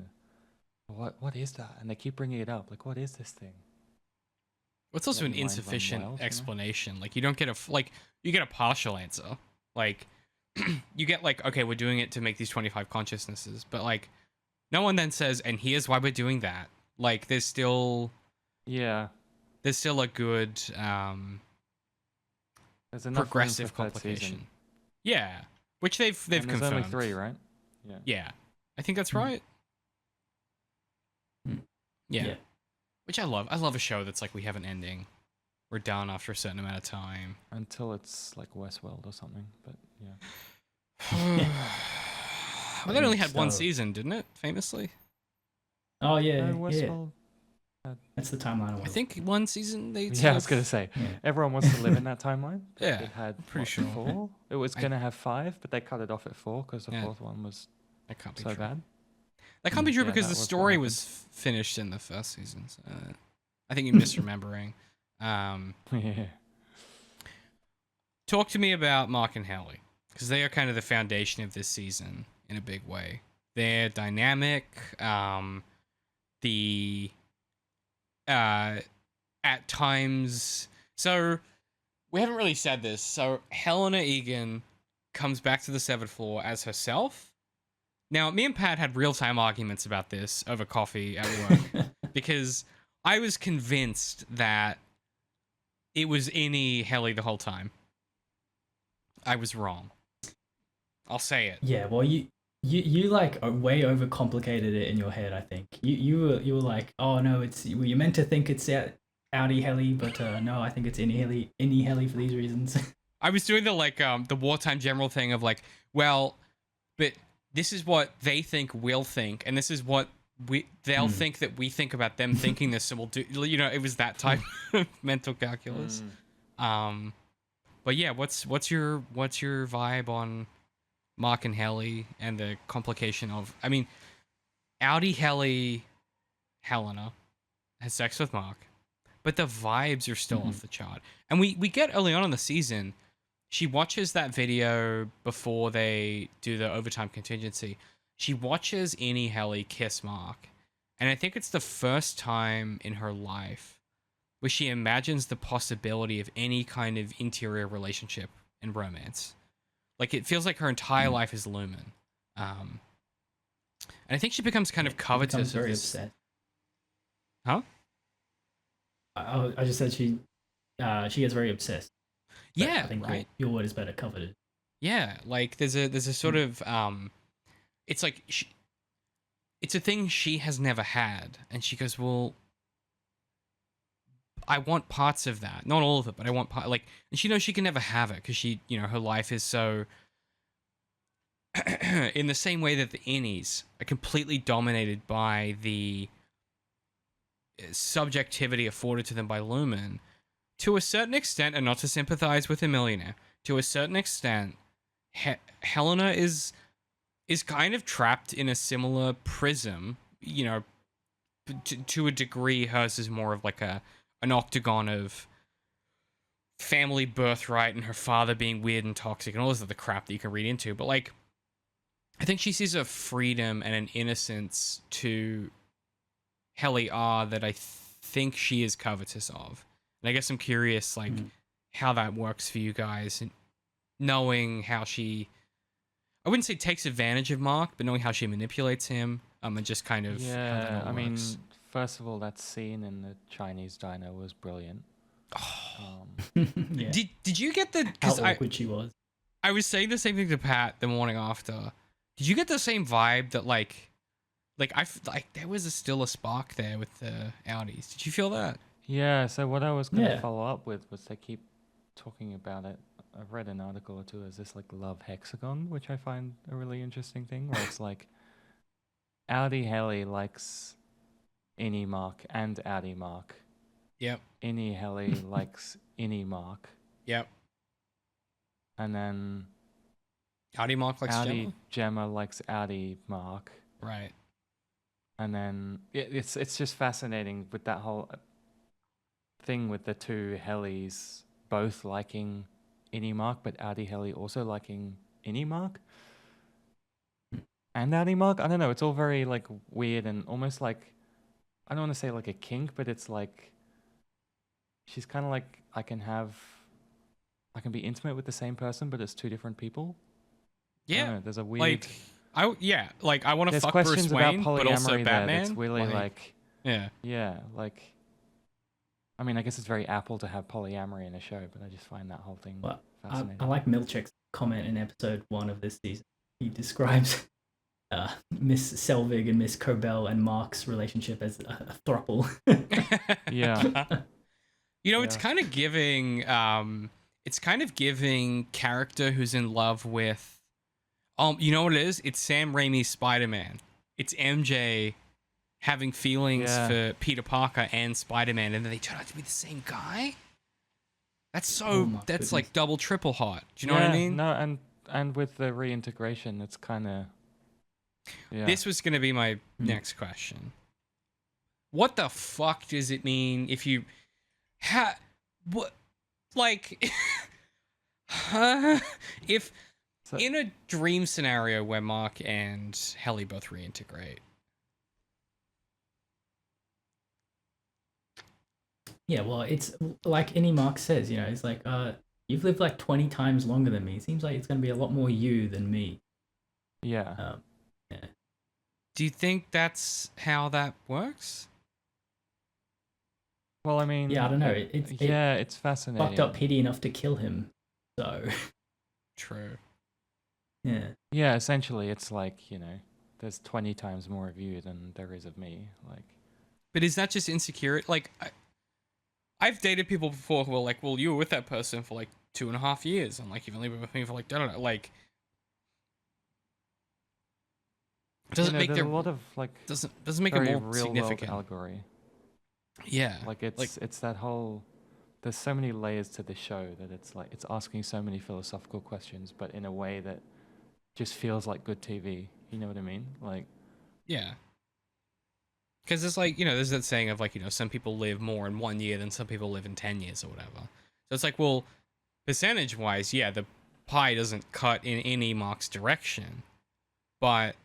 what is that? And they keep bringing it up. Like, what is this thing? It's also Let an your mind run insufficient wild, you know? explanation. Like you don't get you get a partial answer. Like you get like, okay, we're doing it to make these 25 consciousnesses, but like no one then says, and here's why we're doing that. Like there's still Yeah, a good there's enough room progressive for third complication. season. Yeah, which they've And there's confirmed. only 3, right? Yeah. Yeah, I think that's right. Mm. Yeah. Yeah. Which I love. I love a show that's like we have an ending. We're done after a certain amount of time. Until it's like Westworld or something, but yeah. Well, that only had one So- season, didn't it? Famously, Oh yeah. No, Yeah. Westworld. That's the timeline. I think one season they. Yeah, I was gonna say. Yeah. Everyone wants to live in that timeline. Yeah, It had pretty what, sure. 4. It was gonna have 5, but they cut it off at 4 because the Yeah. 4th one was That can't be so true. bad. That can't be true Yeah, because that the was what story happened. was finished in the first season. So I think you're misremembering. Yeah. Talk to me about Mark and Hallie because they are kind of the foundation of this season in a big way. They're dynamic. At times, so we haven't really said this. So Helena Egan comes back to the severed floor as herself. Now, me and Pat had real-time arguments about this over coffee at work because I was convinced that it was innie Helly the whole time. I was wrong. I'll say it. Yeah. Well, you like way overcomplicated it in your head. I think you were like, oh no, you're meant to think it's outie Helly, but no, I think it's innie Helly for these reasons. I was doing the wartime general thing of like, well, but this is what they think we'll think, and this is what they'll think that we think about them thinking this, so we'll do. You know, it was that type of mental calculus. But yeah, what's your vibe on Mark and Helly and the complication of? I mean, outie Helly, Helena has sex with Mark, but the vibes are still off the chart. And we get early on in the season, she watches that video before they do the overtime contingency. She watches Innie Helly kiss Mark. And I think it's the first time in her life where she imagines the possibility of any kind of interior relationship and romance. Like, it feels like her entire life is Lumen. And I think she becomes kind of covetous Becomes of very this. upset. Huh? I just said she gets very obsessed. But Yeah, I think right. your word is better, coveted. Yeah, like there's a sort of it's like it's a thing she has never had, and she goes, well, I want parts of that, not all of it, but I want and she knows she can never have it because she, her life is so in the same way that the innies are completely dominated by the subjectivity afforded to them by Lumen. To a certain extent, and not to sympathize with a millionaire, to a certain extent, Helena is kind of trapped in a similar prism. To a degree, hers is more of like an octagon of family birthright and her father being weird and toxic and all this other crap that you can read into. But like, I think she sees a freedom and an innocence to Helly R that I think she is covetous of. And I guess I'm curious, like, how that works for you guys, and knowing how she, I wouldn't say takes advantage of Mark, but knowing how she manipulates him, and just kind of how that Yeah, all I mean, works. first of all, that scene in the Chinese diner was brilliant. Yeah. Did you get the? How Because awkward she was. I was saying the same thing to Pat the morning after. Did you get the same vibe that like there was still a spark there with the Audis? Did you feel that? Yeah, so what I was going to Yeah. follow up with was they keep talking about it. I've read an article or two as this like love hexagon, which I find a really interesting thing, where it's like Audi Heli likes innie Mark and Audi Mark. Yep. Innie Heli likes innie Mark. Yep. And then Audi Mark likes Audi Gemma. Gemma likes Audi Mark. Right. And then it's just fascinating with that whole thing with the two Helis both liking innie Mark, but Audi Heli also liking innie Mark. And Audi Mark, I don't know, it's all very like weird and almost like, I don't want to say like a kink, but it's like she's kind of like I can be intimate with the same person, but it's two different people. I don't Yeah. know, there's a weird. Like I want to There's fuck questions Bruce about Wayne, but also polyamory there Batman. that's really like yeah. like. I mean, I guess it's very Apple to have polyamory in a show, but I just find that whole thing Well, fascinating. I like Milchek's comment in episode 1 of this season. He describes Miss Selvig and Ms Kobel and Mark's relationship as a throuple. Yeah. You know, it's kind of giving character who's in love with you know what it is? It's Sam Raimi's Spider-Man. It's MJ having feelings for Peter Parker and Spider-Man, and then they turn out to be the same guy? That's goodness. like double triple hot. Do you know what I mean? No, and with the reintegration, it's kind of This was going to be my next question. What the fuck does it mean if you what like if in a dream scenario where Mark and Heli both reintegrate? Yeah, well, it's like Innie Mark says, you know, it's like, you've lived like 20 times longer than me. It seems like it's going to be a lot more you than me. Yeah. Yeah. Do you think that's how that works? Well, I mean, Yeah, I don't know. it's fascinating. Fucked up pity enough to kill him. So. True. Yeah. Yeah, essentially, it's like, you know, there's 20 times more of you than there is of me. Like. But is that just insecurity? Like, I've dated people before who are like, well, you were with that person for like 2.5 years, and like you've only been with me for like, I don't know, like. Does it make there's a lot of like doesn't make it very more real significant? world allegory. Yeah. Like it's that whole. There's so many layers to the show that it's like it's asking so many philosophical questions, but in a way that just feels like good TV. You know what I mean? Like. Yeah. Because it's like, you know, there's that saying of like, you know, some people live more in 1 year than some people live in 10 years or whatever. So it's like, well, percentage wise, yeah, the pie doesn't cut in any Mark's direction, but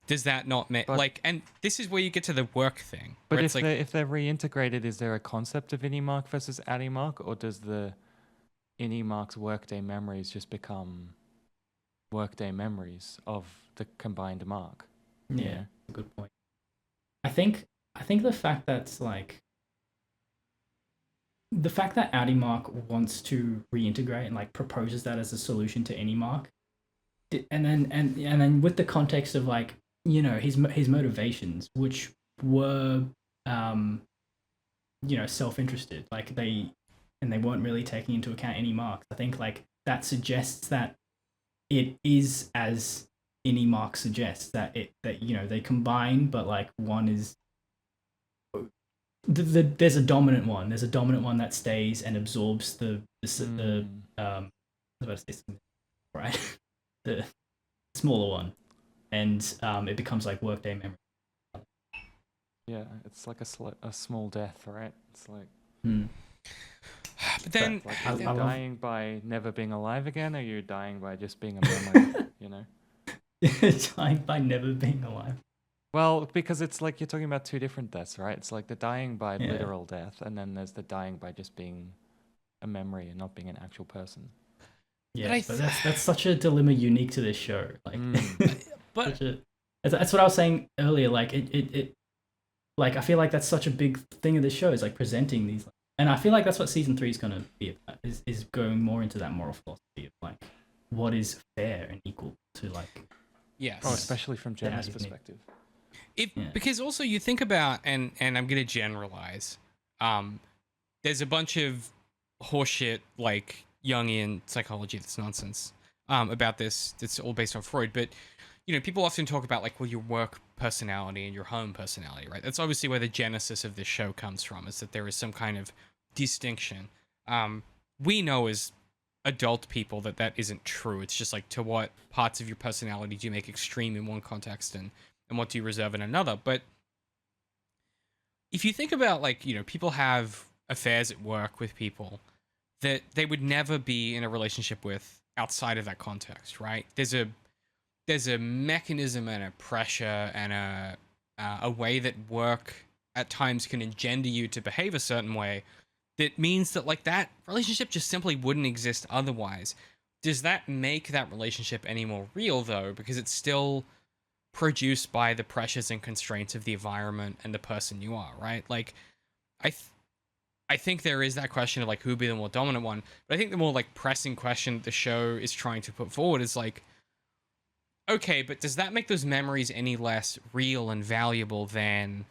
does that not like, and this is where you get to the work thing. But if they're reintegrated, is there a concept of innie Mark versus outie Mark, or does the innie Mark's workday memories just become workday memories of the combined Mark? Yeah, good point. I think the fact that's like the fact that Audi Mark wants to reintegrate and like proposes that as a solution to any Mark, and then with the context of like, you know, his motivations, which were you know, self-interested, like they weren't really taking into account any Marks. I think like that suggests that it is as any Mark suggests, that you know, they combine, but like one is there's a dominant one. There's a dominant one that stays and absorbs the right, the smaller one, and it becomes like workday memory. Yeah, it's like a small death, right? It's like. But then, like, are you dying by never being alive again, or are you dying by just being a memory? You know. Dying by never being alive. Well, because it's like you're talking about two different deaths, right? It's like the dying by literal death, and then there's the dying by just being a memory and not being an actual person. Yeah, but that's such a dilemma unique to this show. Like, but that's what I was saying earlier. Like, like I feel like that's such a big thing of the show is like presenting these, and I feel like that's what season 3 is going to be about, is going more into that moral philosophy of like what is fair and equal to like Yes. Oh, especially from Jenna's Disney. perspective. Because also you think about, and I'm gonna generalize, there's a bunch of horseshit like Jungian psychology that's nonsense about this. It's all based on Freud, but you know, people often talk about like, well, your work personality and your home personality, right? That's obviously where the genesis of this show comes from, is that there is some kind of distinction. We know as adult people that that isn't true. It's just like, to what parts of your personality do you make extreme in one context and what do you reserve in another? But if you think about like, you know, people have affairs at work with people that they would never be in a relationship with outside of that context, right? There's a mechanism and a pressure and a way that work at times can engender you to behave a certain way that means that like that relationship just simply wouldn't exist otherwise. Does that make that relationship any more real though? Because it's still produced by the pressures and constraints of the environment and the person you are, right? Like I think there is that question of like who would be the more dominant one, but I think the more like pressing question the show is trying to put forward is like, okay, but does that make those memories any less real and valuable than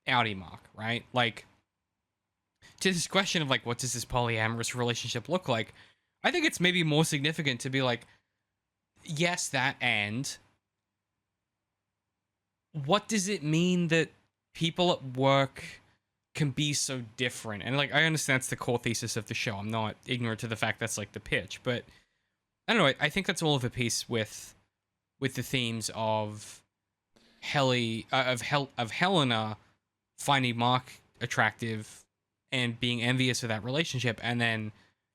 Audi Mark, right? Like, to this question of like, what does this polyamorous relationship look like? I think it's maybe more significant to be like, yes, that, and what does it mean that people at work can be so different? And like, I understand that's the core thesis of the show. I'm not ignorant to the fact that's like the pitch, but I don't know. I think that's all of a piece with the themes of of Helena finding Mark attractive and being envious of that relationship, and then,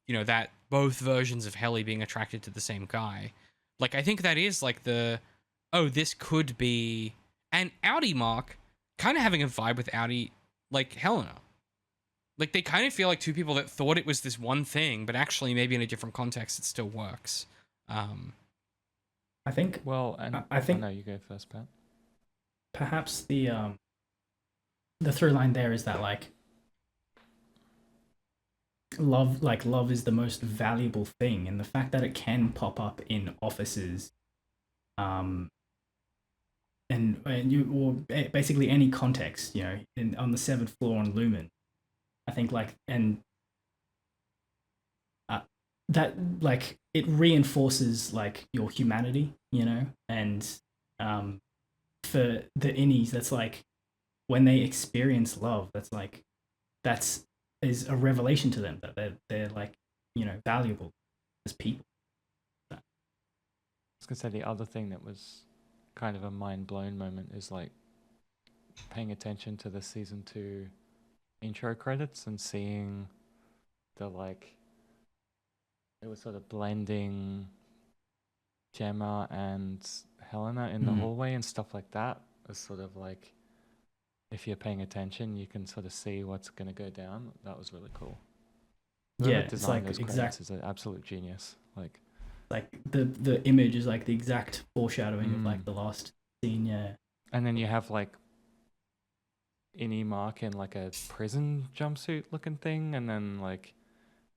you know, that both versions of Helly being attracted to the same guy. Like, I think that is like this could be, and Audi Mark kind of having a vibe with Audi, like Helena. Like, they kind of feel like two people that thought it was this one thing, but actually maybe in a different context it still works. I think. Well, and I think no, you go first, Pat. perhaps the through line there is that like love is the most valuable thing, and the fact that it can pop up in offices, and you, or basically any context, you know, on the 7th floor on Lumen. I think like, and that like it reinforces like your humanity, you know, and for the innies, that's like when they experience love, that's is a revelation to them that they're like, you know, valuable as people. I was gonna say the other thing that was kind of a mind blown moment is like paying attention to the season 2 intro credits and seeing the like, it was sort of blending Gemma and Helena in the hallway and stuff like that. It's sort of like, if you're paying attention, you can sort of see what's going to go down. That was really cool. Yeah, Whoever it's designed like those credits is an absolute genius. Like the image is like the exact foreshadowing of like the last scene. Yeah, and then you have like Innie Mark in like a prison jumpsuit looking thing, and then like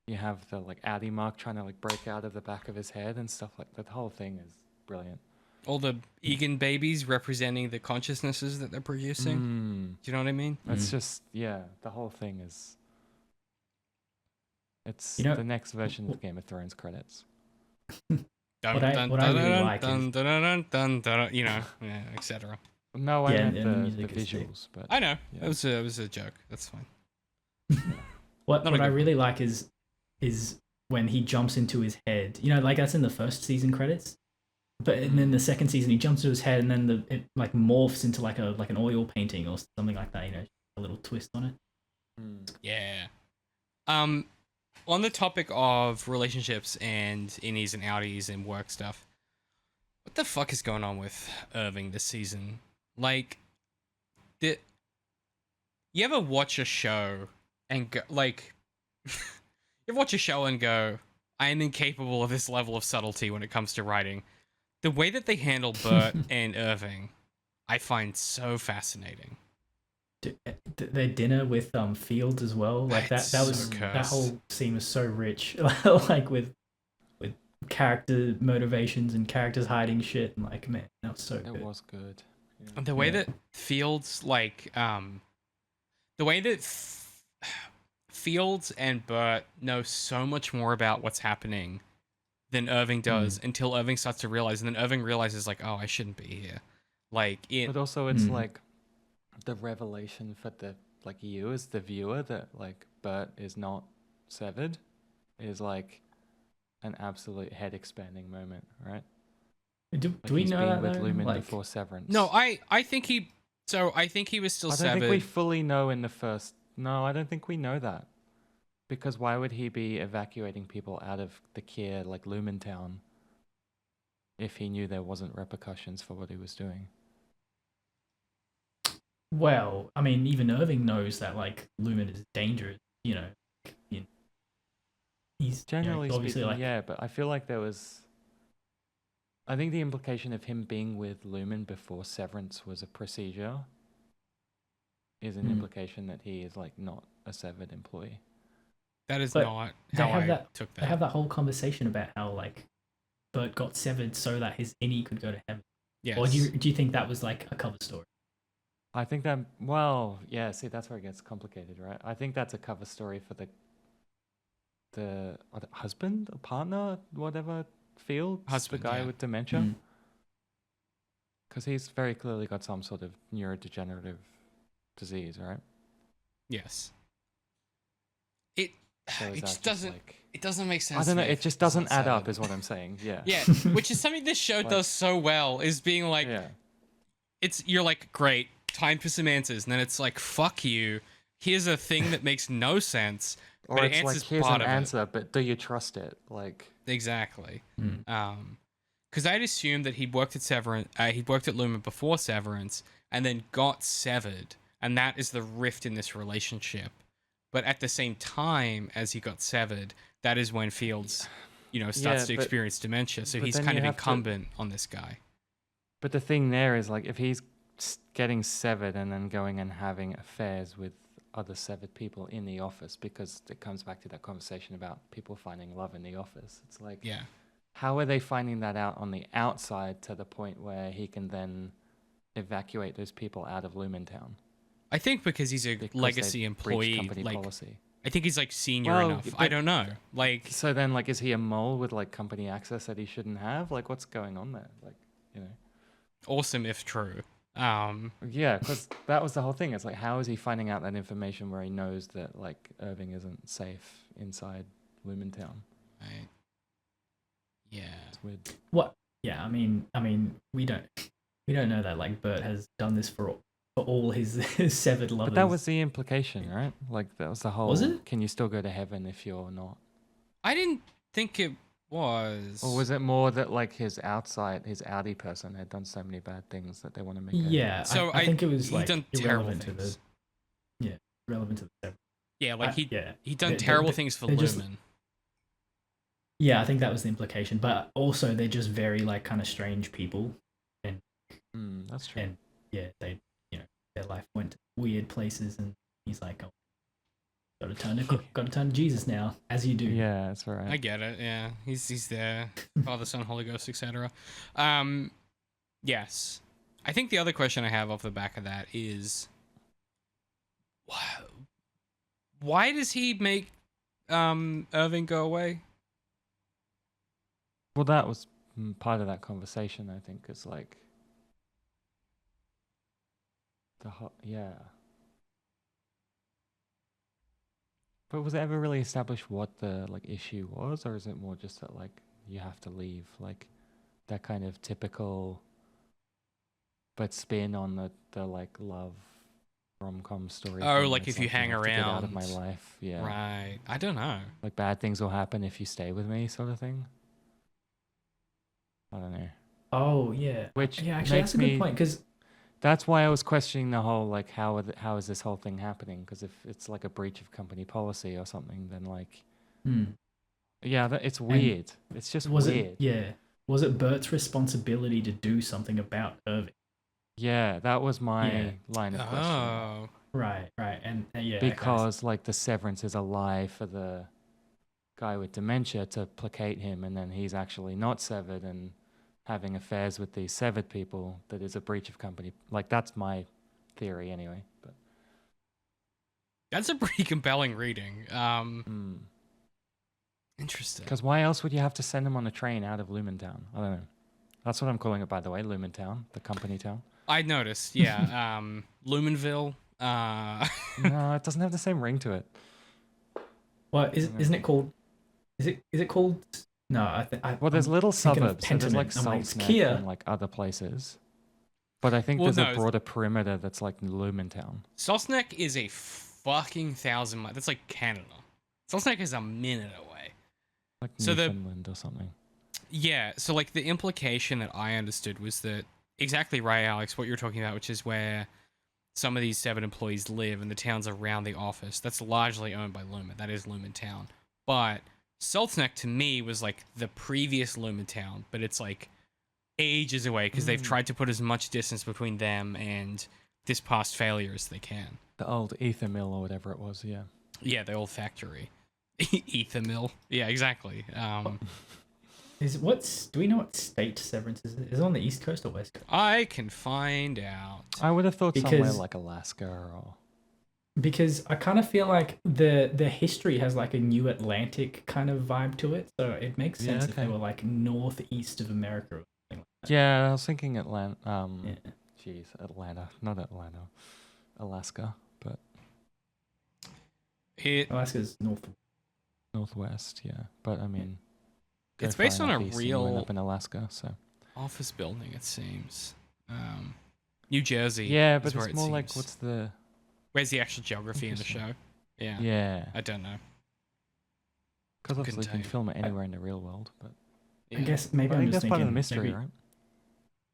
you have the like Audi Mark trying to like break out of the back of his head and stuff like that. The whole thing is brilliant. All the Egan babies representing the consciousnesses that they're producing. Do you know what I mean? It's just, yeah, the whole thing is, it's you know, the next version of Game of Thrones credits. What I really like is, you know, yeah, etc. No, I Yeah, meant and the the music is sick. visuals, but I know, yeah. it was a joke. That's fine. what Not a I good really like is when he jumps into his head. You know, like that's in the first season credits. But and then the second season, he jumps to his head, and then it like morphs into like an oil painting or something like that. You know, a little twist on it. Yeah. On the topic of relationships and innies and outies and work stuff, what the fuck is going on with Irving this season? Like, you ever watch a show and go like, you ever watch a show and go, I am incapable of this level of subtlety when it comes to writing. The way that they handle Bert and Irving, I find so fascinating. their dinner with Fields as well. Like It's that so was that cursed. whole scene was so rich, like with character motivations and characters hiding shit. And like, man, that was so It good. was good. Yeah. And the way Yeah. that Fields like the way that Fields and Bert know so much more about what's happening than Irving does until Irving starts to realize, and then Irving realizes like, oh, I shouldn't be here. Like it. But also, it's like the revelation for the like you as the viewer that like Bert is not severed is like an absolute head expanding moment, right? Do Like we he's know been that with though? Lumen Like, before Severance. No, I think he. So I think he was still I don't severed. think we fully know in the first. No, I don't think we know that. Because why would he be evacuating people out of the Kier, like Lumen Town, if he knew there wasn't repercussions for what he was doing? well, I mean, even Irving knows that like Lumen is dangerous. You know, he's Generally obviously speaking, like yeah, but I feel like there was. I think the implication of him being with Lumen before Severance was a procedure is an implication that he is like not a severed employee. That is But not they how have I that- took They that. have that whole conversation about how like Bert got severed so that his innie could go to heaven. Yes. Or do you think that was like a cover story? I think that, well, yeah, see, that's where it gets complicated, right? I think that's a cover story for the husband, a partner, whatever, Fields, Husband, the guy yeah. with dementia. Because he's very clearly got some sort of neurodegenerative disease, right? Yes. It So is it that just doesn't like, it doesn't make sense. I don't to know, me it if just he's doesn't not add up severed. is what I'm saying. Yeah. Yeah, which is something this show Like- does so well, is being like, Yeah. you're like, great, time for some answers, and then it's like, fuck you. Here's a thing that makes no sense, Or but it it's like, answers here's part an of answer, but do you trust it? Like, it. Exactly. Because I'd assumed that he'd worked at Severance, he'd worked at Lumen before Severance, and then got severed, and that is the rift in this relationship. But at the same time as he got severed, that is when Fields, starts Yeah, to but- experience dementia. So but he's then kind you of have to- incumbent on this guy. but the thing there is like, if he's getting severed and then going and having affairs with other severed people in the office, because it comes back to that conversation about people finding love in the office. It's like, Yeah. how are they finding that out on the outside to the point where he can then evacuate those people out of Lumen Town? I think because he's a Because legacy they've breached employee. company Like, policy. I think he's like senior Well, enough. I but- don't know. Like, So then, like, is he a mole with like company access that he shouldn't have? Like, what's going on there? Like, awesome if true. Yeah, because that was the whole thing. It's like, how is he finding out that information where he knows that like Irving isn't safe inside Lumen Town? Right. Yeah. It's weird. What? Yeah, I mean, we don't know that like Bert has done this for all his severed lovers. But that was the implication, right? Like that was the whole. Was it? Can you still go to heaven if you're not? I didn't think it was. Or was it more that like his outie person had done so many bad things that they want to make? Yeah, So I think it was he like done terrible irrelevant to the things. relevant to the severed. Yeah, like he done They- terrible they- things for they just- Lumen. Yeah, I think that was the implication. But also, they're just very like kind of strange people, That's true. and yeah, they their life went to weird places, and he's like, oh, got to turn to Jesus now, as you do. Yeah, that's right. I get it. Yeah, he's there. Father, Son, Holy Ghost, etc. Yes. I think the other question I have off the back of that is, why does he make Irving go away? Well, that was part of that conversation, I think, is like yeah. But was it ever really established what the like issue was, or is it more just that like you have to leave, like that kind of typical, but spin on the like love rom-com story? Oh, thing, like it's if you hang have to get out of around. my life, yeah. Right. I don't know. Like bad things will happen if you stay with me, sort of thing. I don't know. Oh yeah. Which Yeah, actually, makes that's a good me- point because That's why I was questioning the whole like how is this whole thing happening? Because if it's like a breach of company policy or something, then like yeah, it's weird. It's just was weird. was it Bert's responsibility to do something about Irving? Yeah, that was my Yeah. line of questioning. Oh. Right, and yeah, because like the severance is a lie for the guy with dementia to placate him, and then he's actually not severed and having affairs with these severed people. That is a breach of company. Like that's my theory anyway. But That's a pretty compelling reading. Interesting. because why else would you have to send him on a train out of Lumentown? I don't know. That's what I'm calling it, by the way, Lumentown, the company town. I noticed, yeah. Lumenville. No, it doesn't have the same ring to it. Well, isn't it called? Is it called? No, Well, there's little suburbs. So there's like Pentiment. I'm like, it's Saltneck Kia. and like other places. But I think Well, there's no, a broader perimeter that's like Lumentown. Saltneck is a fucking 1,000 miles. That's like Canada. Saltneck is a minute away. Like So Newfoundland or something. Yeah, so like the implication that I understood was that exactly right, Alex, what you're talking about, which is where some of these seven employees live and the towns around the office. That's largely owned by Lumen. That is Lumentown. But Saltneck to me was like the previous Lumentown, but it's like ages away because they've tried to put as much distance between them and this past failure as they can. The old ether mill or whatever it was, yeah. Yeah, the old factory. Ether mill. Yeah, exactly. Do we know what state Severance is? Is it on the East Coast or West Coast? I can find out. I would have thought somewhere Because- like Alaska or... Because I kind of feel like the history has like a New Atlantic kind of vibe to it, so it makes Yeah, sense if they okay. were like northeast of America or something like Yeah, I was thinking Atlanta. that. Yeah. Jeez, Atlanta. Not Atlanta. Alaska, but Alaska's north. northwest, yeah. But I mean... go It's far based on a enough east and you end real up in Alaska, so... office building, it seems. New Jersey. Yeah, is but where it's it more like, seems. what's the... Where's the actual geography in the show? Interesting. Yeah. Yeah, I don't know. because obviously you tell can you. film it anywhere in the real world, but... Yeah. I guess maybe I I'm think just that's part of thinking the mystery, maybe, right?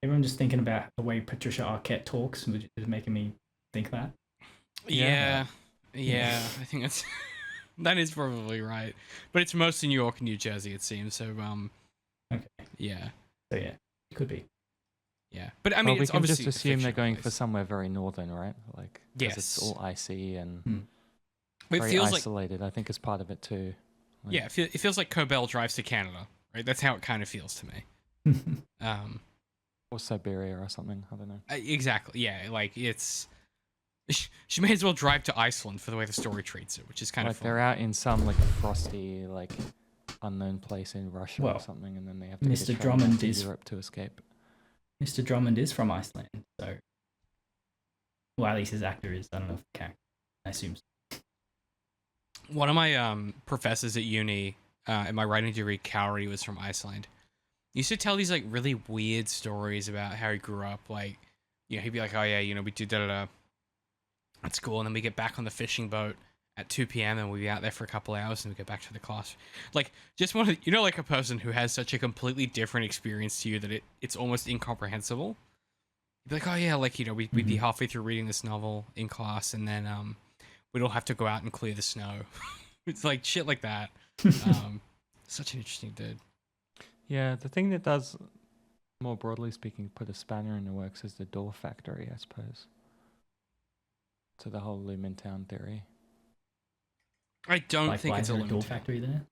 maybe I'm just thinking about the way Patricia Arquette talks, which is making me think that. Yeah. Yeah. Yeah. I think that's that is probably right. But it's mostly New York and New Jersey, it seems. So Okay. yeah. So yeah, it could be. Yeah. But I Well, mean we it's can obviously just a assume they're fictional going for place. somewhere very northern, right? Like, 'cause it's Yes. all icy and It very feels like isolated. I think is part of it too. Like, yeah, it feels like Kobel drives to Canada, right? That's how it kind of feels to me. or Siberia or something. I don't know. Exactly. Yeah, like it's she may as well drive to Iceland for the way the story treats it, which is kind Like of they're fun. out in some like frosty, like unknown place in Russia or Well, something, and then they have to Mr. get a train Drummond out to is- Europe to escape. Mr. Drummond is from Iceland, so well, at least his actor is. I don't know if the character. I assume. So. One of my professors at uni in my writing degree, Cowrie, was from Iceland. He used to tell these like really weird stories about how he grew up. Like, you know, he'd be like, "Oh yeah, you know, we do da da da at school, and then we get back on the fishing boat at 2 p.m. and we'd be out there for a couple hours, and we get back to the class." Like, just one of you know, like a person who has such a completely different experience to you that it's almost incomprehensible. You'd be like, "Oh yeah, like you know, we'd be halfway through reading this novel in class, and then we'd all have to go out and clear the snow." It's like shit like that. Such an interesting dude. Yeah, the thing that does, more broadly speaking, put a spanner in the works is the door factory, I suppose. To the whole Lumentown theory. I don't Like, think why it's is a there a door Lumentown. factory there?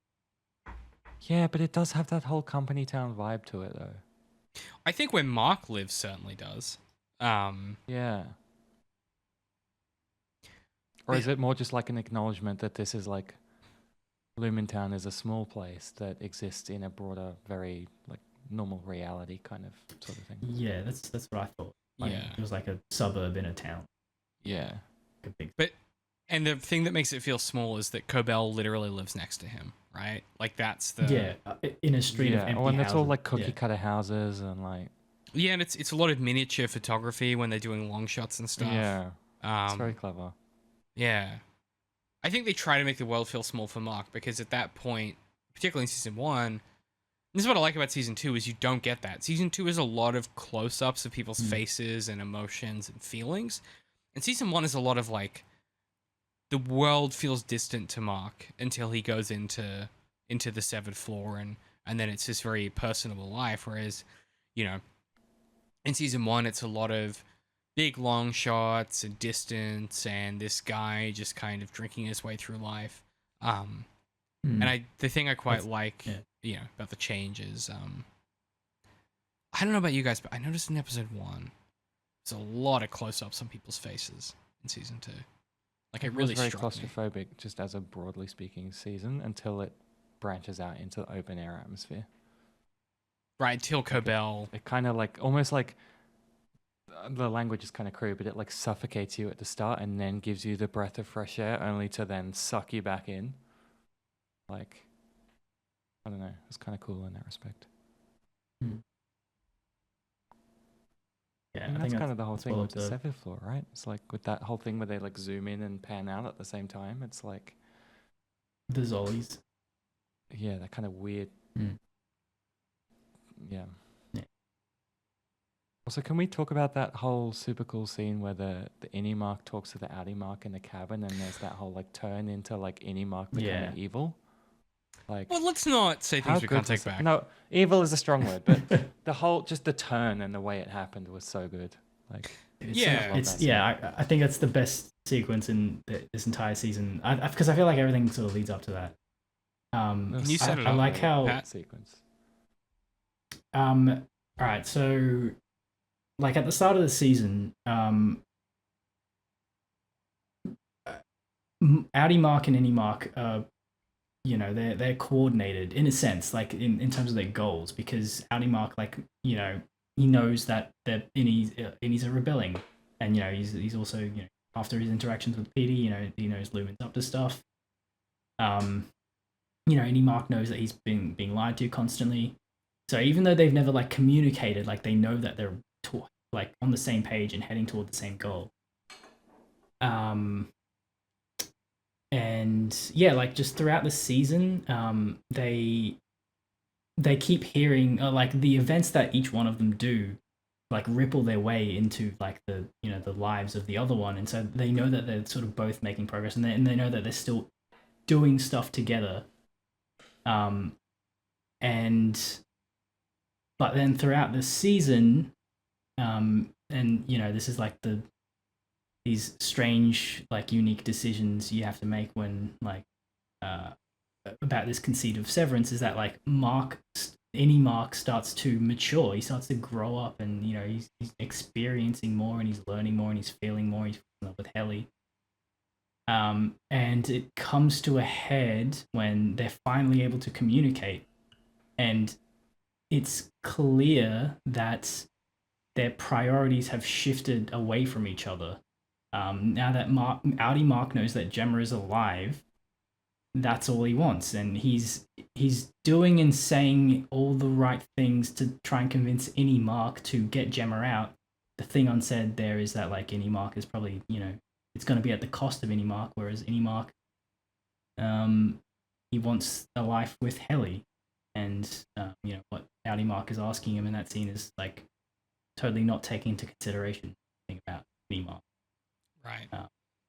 Yeah, but it does have that whole company town vibe to it, though. I think where Mark lives certainly does. Yeah. Or is it more just like an acknowledgement that this is like Lumentown is a small place that exists in a broader, very like normal reality kind of sort of thing? Yeah, that's what I thought. Like, Yeah. it was like a suburb in a town. Yeah. Like a big. And the thing that makes it feel small is that Kobel literally lives next to him, right? Like that's the Yeah, in a street of Yeah. empty Oh, and it's all houses. like cookie Yeah. cutter houses and like Yeah, and it's a lot of miniature photography when they're doing long shots and stuff. yeah, it's very Um, clever. yeah. I think they try to make the world feel small for Mark because at that point, particularly in season 1, this is what I like about season 2 is you don't get that. Season 2 is a lot of close-ups of people's faces and emotions and feelings. And season 1 is a lot of like the world feels distant to Mark until he goes into the severed floor and then it's his very personable life. Whereas, you know, in season 1 it's a lot of big long shots and distance, and this guy just kind of drinking his way through life. And the thing I quite like, about the changes. I don't know about you guys, but I noticed in episode 1, there's a lot of close-ups on people's faces in season 2. Like it really was very struck me. claustrophobic, just as a broadly speaking season, until it branches out into the open air atmosphere. Right, until Kobel. It kind of like almost like the language is kind of crude, but it like suffocates you at the start and then gives you the breath of fresh air, only to then suck you back in. Like, I don't know, it's kind of cool in that respect. Yeah, And I that's think kind of the whole thing well with the observed. 7th floor, right? It's like with that whole thing where they like zoom in and pan out at the same time. It's like, The Zollies. yeah, that kind of weird. Yeah. Also, can we talk about that whole super cool scene where the innie Mark talks to the outie Mark in the cabin, and there's that whole like turn into like innie Mark becoming evil? Like, Well, let's not say how things we good can't was take it? back. No, evil is a strong word, but the whole just the turn and the way it happened was so good. Like, Yeah. I think that's the best sequence in this entire season. Because I feel like everything sort of leads up to that. Can you set it I up, like how Pat? sequence. all right, so like at the start of the season, outie Mark and innie Mark, they're coordinated in a sense, like in terms of their goals, because outie Mark, like, he knows that the innies are rebelling, and he's also, after his interactions with Petey, he knows Lumen's up to stuff. Innie Mark knows that he's being lied to constantly. So even though they've never like communicated, like they know that they're like on the same page and heading toward the same goal. And yeah, like just throughout the season, they keep hearing like the events that each one of them do, like ripple their way into like the the lives of the other one, and so they know that they're sort of both making progress, and they know that they're still doing stuff together. But then throughout the season, and this is like these strange, like unique decisions you have to make when like about this conceit of Severance, is that like innie Mark starts to mature. He starts to grow up, and he's experiencing more, and he's learning more, and he's feeling more. He's falling in love with Helly. And it comes to a head when they're finally able to communicate, and it's clear that their priorities have shifted away from each other. Now that outie Mark knows that Gemma is alive, that's all he wants, and he's doing and saying all the right things to try and convince innie Mark to get Gemma out. The thing unsaid there is that like innie Mark is probably it's going to be at the cost of innie Mark, whereas innie Mark, he wants a life with Helly, and what outie Mark is asking him in that scene is like totally not taking into consideration anything about innie Mark. Right.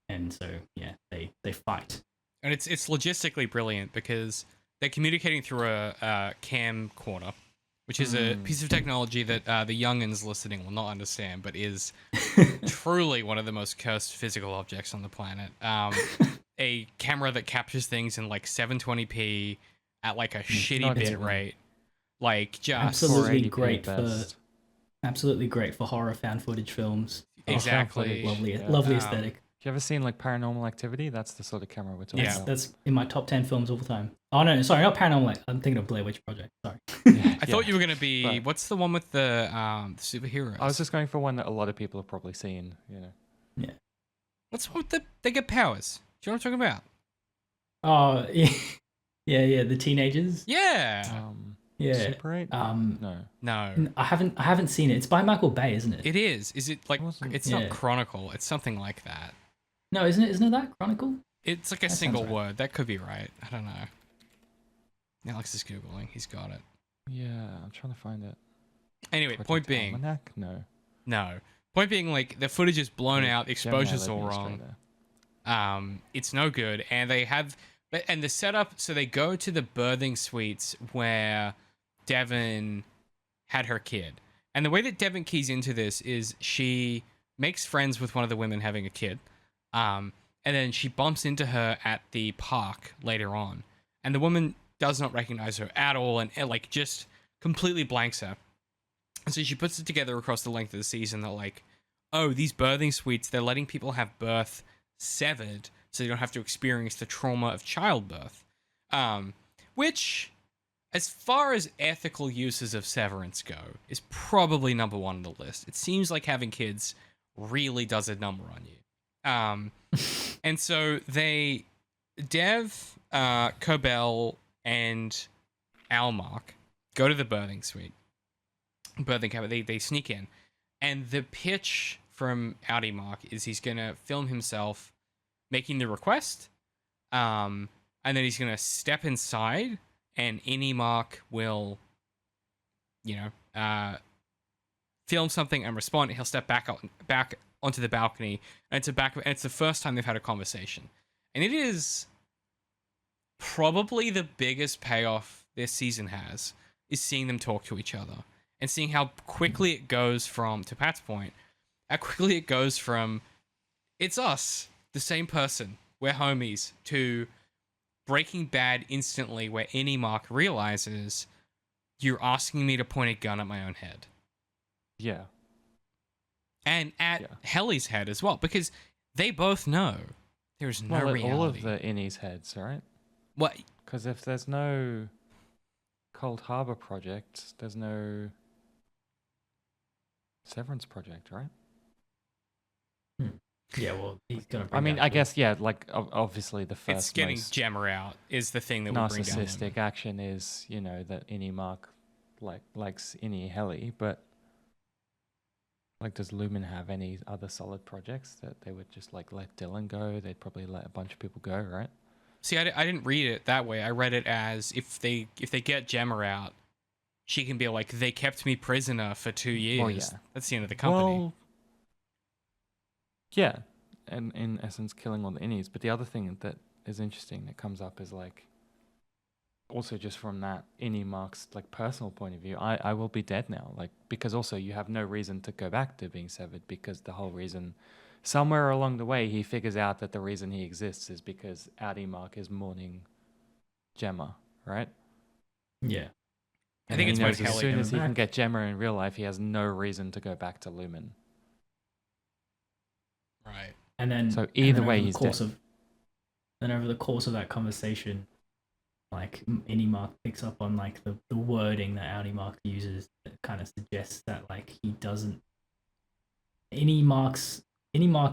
And so yeah, they fight. And it's logistically brilliant because they're communicating through a camcorder, which is a piece of technology that the youngins listening will not understand, but is truly one of the most cursed physical objects on the planet. A camera that captures things in like 720p at like a shitty bit rate. Like just absolutely great for horror fan footage films. Exactly. Lovely aesthetic. Have you ever seen like Paranormal Activity? That's the sort of camera we're talking about. That's in my top 10 films all the time. Oh no, sorry, not Paranormal. I'm thinking of Blair Witch Project. Sorry. I thought you were gonna be. What's the one with the superheroes? I was just going for one that a lot of people have probably seen. Yeah. What's with they get powers? Do you know what I'm talking about? Oh yeah. The teenagers. Yeah. Yeah. Super 8? No. I haven't seen it. It's by Michael Bay, isn't it? It is. Is it like? It's not Chronicle. It's something like that. No, isn't it? Isn't it that Chronicle? It's like a single word. That could be right. I don't know. Alex is googling. He's got it. Yeah, I'm trying to find it. Anyway, Project point being. Almanac? No. Point being, like the footage is blown out. Exposure's all wrong. It's no good, and they have. And the setup. So they go to the birthing suites where Devon had her kid. And the way that Devon keys into this is she makes friends with one of the women having a kid, and then she bumps into her at the park later on, and the woman does not recognize her at all, and like just completely blanks her. And so she puts it together across the length of the season that like, oh, these birthing suites, they're letting people have birth severed so they don't have to experience the trauma of childbirth. Which, as far as ethical uses of Severance go, is probably number one on the list. It seems like having kids really does a number on you. And so Dev, Kobel, and Almark go to the birthing suite. Birthing cabin, they sneak in. And the pitch from Outie Mark is he's going to film himself making the request. And then he's going to step inside, and Innie Mark will, film something and respond. He'll step back onto the balcony, and it's the first time they've had a conversation. And it is probably the biggest payoff this season has, is seeing them talk to each other. And seeing how quickly it goes from, to Pat's point, how quickly it goes from, it's us, the same person, we're homies, to Breaking Bad instantly, where Innie Mark realizes you're asking me to point a gun at my own head. Yeah. And at Helly's head as well, because they both know there's no reality. All of the Innie's heads, right? What? Because if there's no Cold Harbor project, there's no Severance project, right? Yeah, well, he's gonna. I mean, I guess like obviously the first. It's getting Gemma out is the thing that will bring down. Narcissistic action is that Innie Mark likes Innie Helly, but like, does Lumen have any other solid projects that they would just like let Dylan go? They'd probably let a bunch of people go, right? See, I didn't read it that way. I read it as if they get Gemma out, she can be like, they kept me prisoner for 2 years. Well, yeah. That's the end of the company. Well, yeah, and in essence, killing all the Innies. But the other thing that is interesting that comes up is like, also just from that Innie Mark's like personal point of view, I will be dead now. Like, because also you have no reason to go back to being severed, because the whole reason, somewhere along the way, he figures out that the reason he exists is because Outie Mark is mourning Gemma, right? Yeah. I think it's knows when as Helly soon as he back. can get Gemma in real life, he has no reason to go back to Lumen. Right. And then So either way, over the he's course dead. Then over the course of that conversation, like Innie Mark picks up on like the wording that Outie Mark uses that kind of suggests that like he doesn't. Innie Mark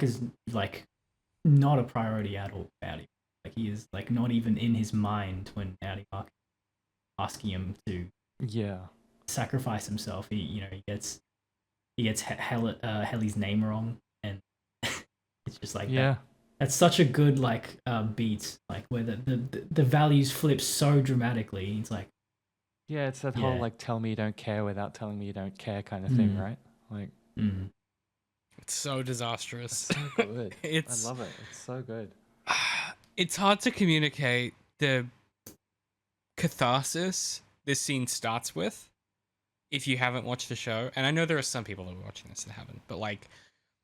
is like not a priority at all. Outie, like he is like not even in his mind when Outie Mark asking him to sacrifice himself. He gets Helly's name wrong, and it's just like that. That's such a good like beat, like where the values flip so dramatically. It's like, it's that whole like tell me you don't care without telling me you don't care kind of thing, right? Like, it's so disastrous. It's so good. I love it. It's so good. It's hard to communicate the catharsis this scene starts with if you haven't watched the show. And I know there are some people that are watching this that haven't, but like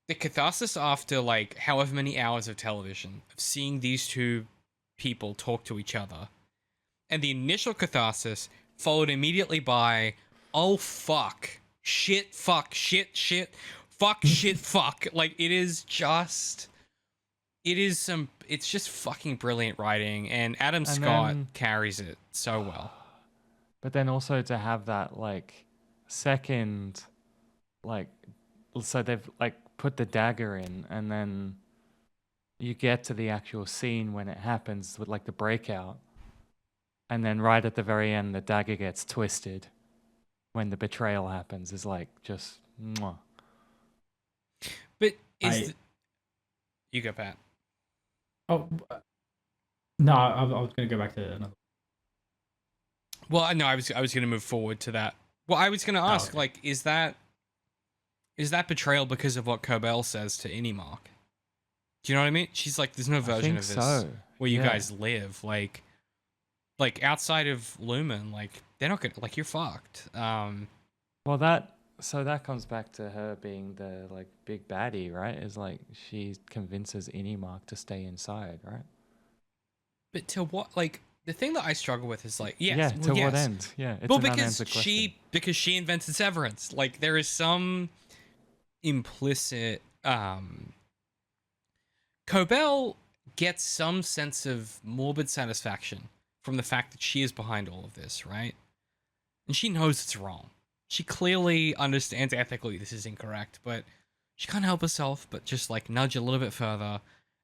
the catharsis after like however many hours of television of seeing these two people talk to each other, and the initial catharsis followed immediately by, oh fuck, shit, fuck, shit, fuck, shit, fuck. Like it's just fucking brilliant writing, and Adam Scott carries it so well. But then also to have that like second, like, so they've like put the dagger in, and then you get to the actual scene when it happens with like the breakout, and then right at the very end the dagger gets twisted when the betrayal happens, is like just mwah. But you go, Pat. Oh no, I was going to go back to another. Well, no, I was going to move forward to that. Well, I was going to ask, like, is that betrayal because of what Kobel says to Innie Mark? Do you know what I mean? She's like, there's no version of this where you guys live. Like outside of Lumen, like they're not gonna, like, you're fucked. Well, that So that comes back to her being the like big baddie, right? Is like she convinces Innie Mark to stay inside, right? But to what, like, the thing that I struggle with is like, Yeah, yes, well, to what yes. end? Yeah, it's Well, an because unanswered question. she invented Severance. Like, there is some implicit Kobel gets some sense of morbid satisfaction from the fact that she is behind all of this, right? And she knows it's wrong. She clearly understands ethically this is incorrect, but she can't help herself but just like nudge a little bit further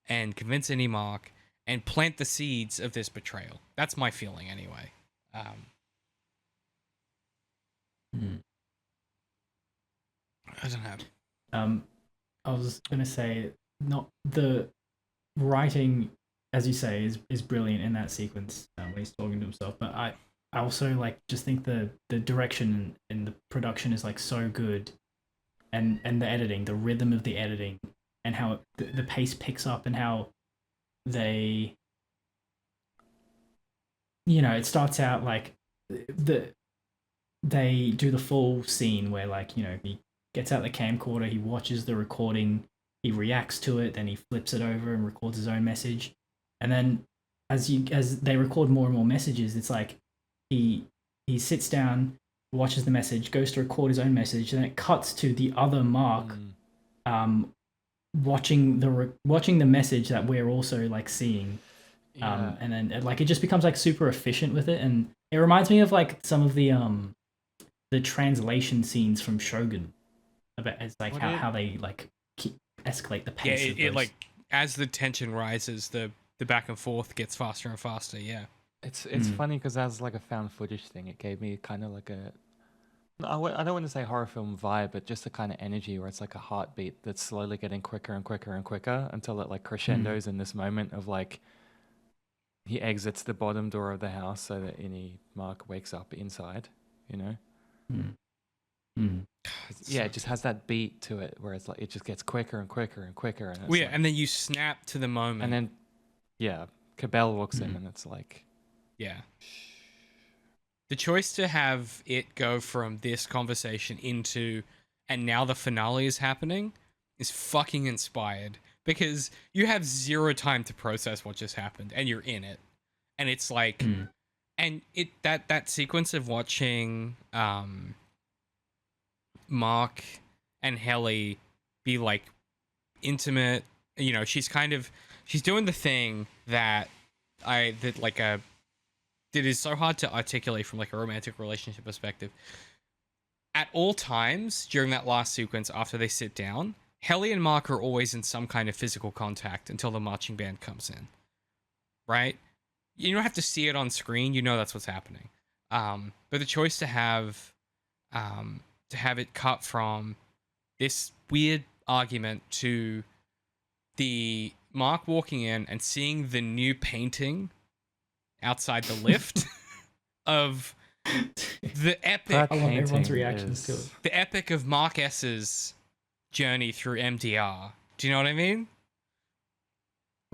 and convince any mark and plant the seeds of this betrayal. That's my feeling anyway. Hmm. I don't know. I was gonna say, not the writing, as you say, is brilliant in that sequence when he's talking to himself. But I also like just think the direction and the production is like so good, and the editing, the rhythm of the editing, and how the pace picks up, and how they, it starts out like they do the full scene where, like, he gets out the camcorder, he watches the recording, he reacts to it, then he flips it over and records his own message, and then as they record more and more messages, it's like he sits down, watches the message, goes to record his own message, and then it cuts to the other Mark, watching the message that we're also like seeing. Yeah. And then like it just becomes like super efficient with it, and it reminds me of like some of the translation scenes from Shogun, about as like how they like escalate the Yeah, pace. it like as the tension rises, the back and forth gets faster and faster. Yeah, It's funny because as like a found footage thing, it gave me kind of like a, I don't want to say horror film vibe, but just the kind of energy where it's like a heartbeat that's slowly getting quicker and quicker and quicker until it like crescendos in this moment of like he exits the bottom door of the house so that any Mark wakes up inside, you know? Yeah, it just has that beat to it where it's like it just gets quicker and quicker and quicker. And well, yeah, and then you snap to the moment, and then yeah, Kobel walks in and it's like, yeah. The choice to have it go from this conversation into, and now the finale is happening, is fucking inspired, because you have zero time to process what just happened and you're in it. And it's like, and it that sequence of watching Mark and Helly be like intimate, she's doing the thing that that is so hard to articulate from like a romantic relationship perspective. At all times during that last sequence after they sit down, Helly and Mark are always in some kind of physical contact until the marching band comes in. Right? You don't have to see it on screen, that's what's happening. But the choice to have it cut from this weird argument to the Mark walking in and seeing the new painting outside the lift of the epic. I love everyone's reactions to it. The epic of Mark S's journey through MDR. Do you know what I mean?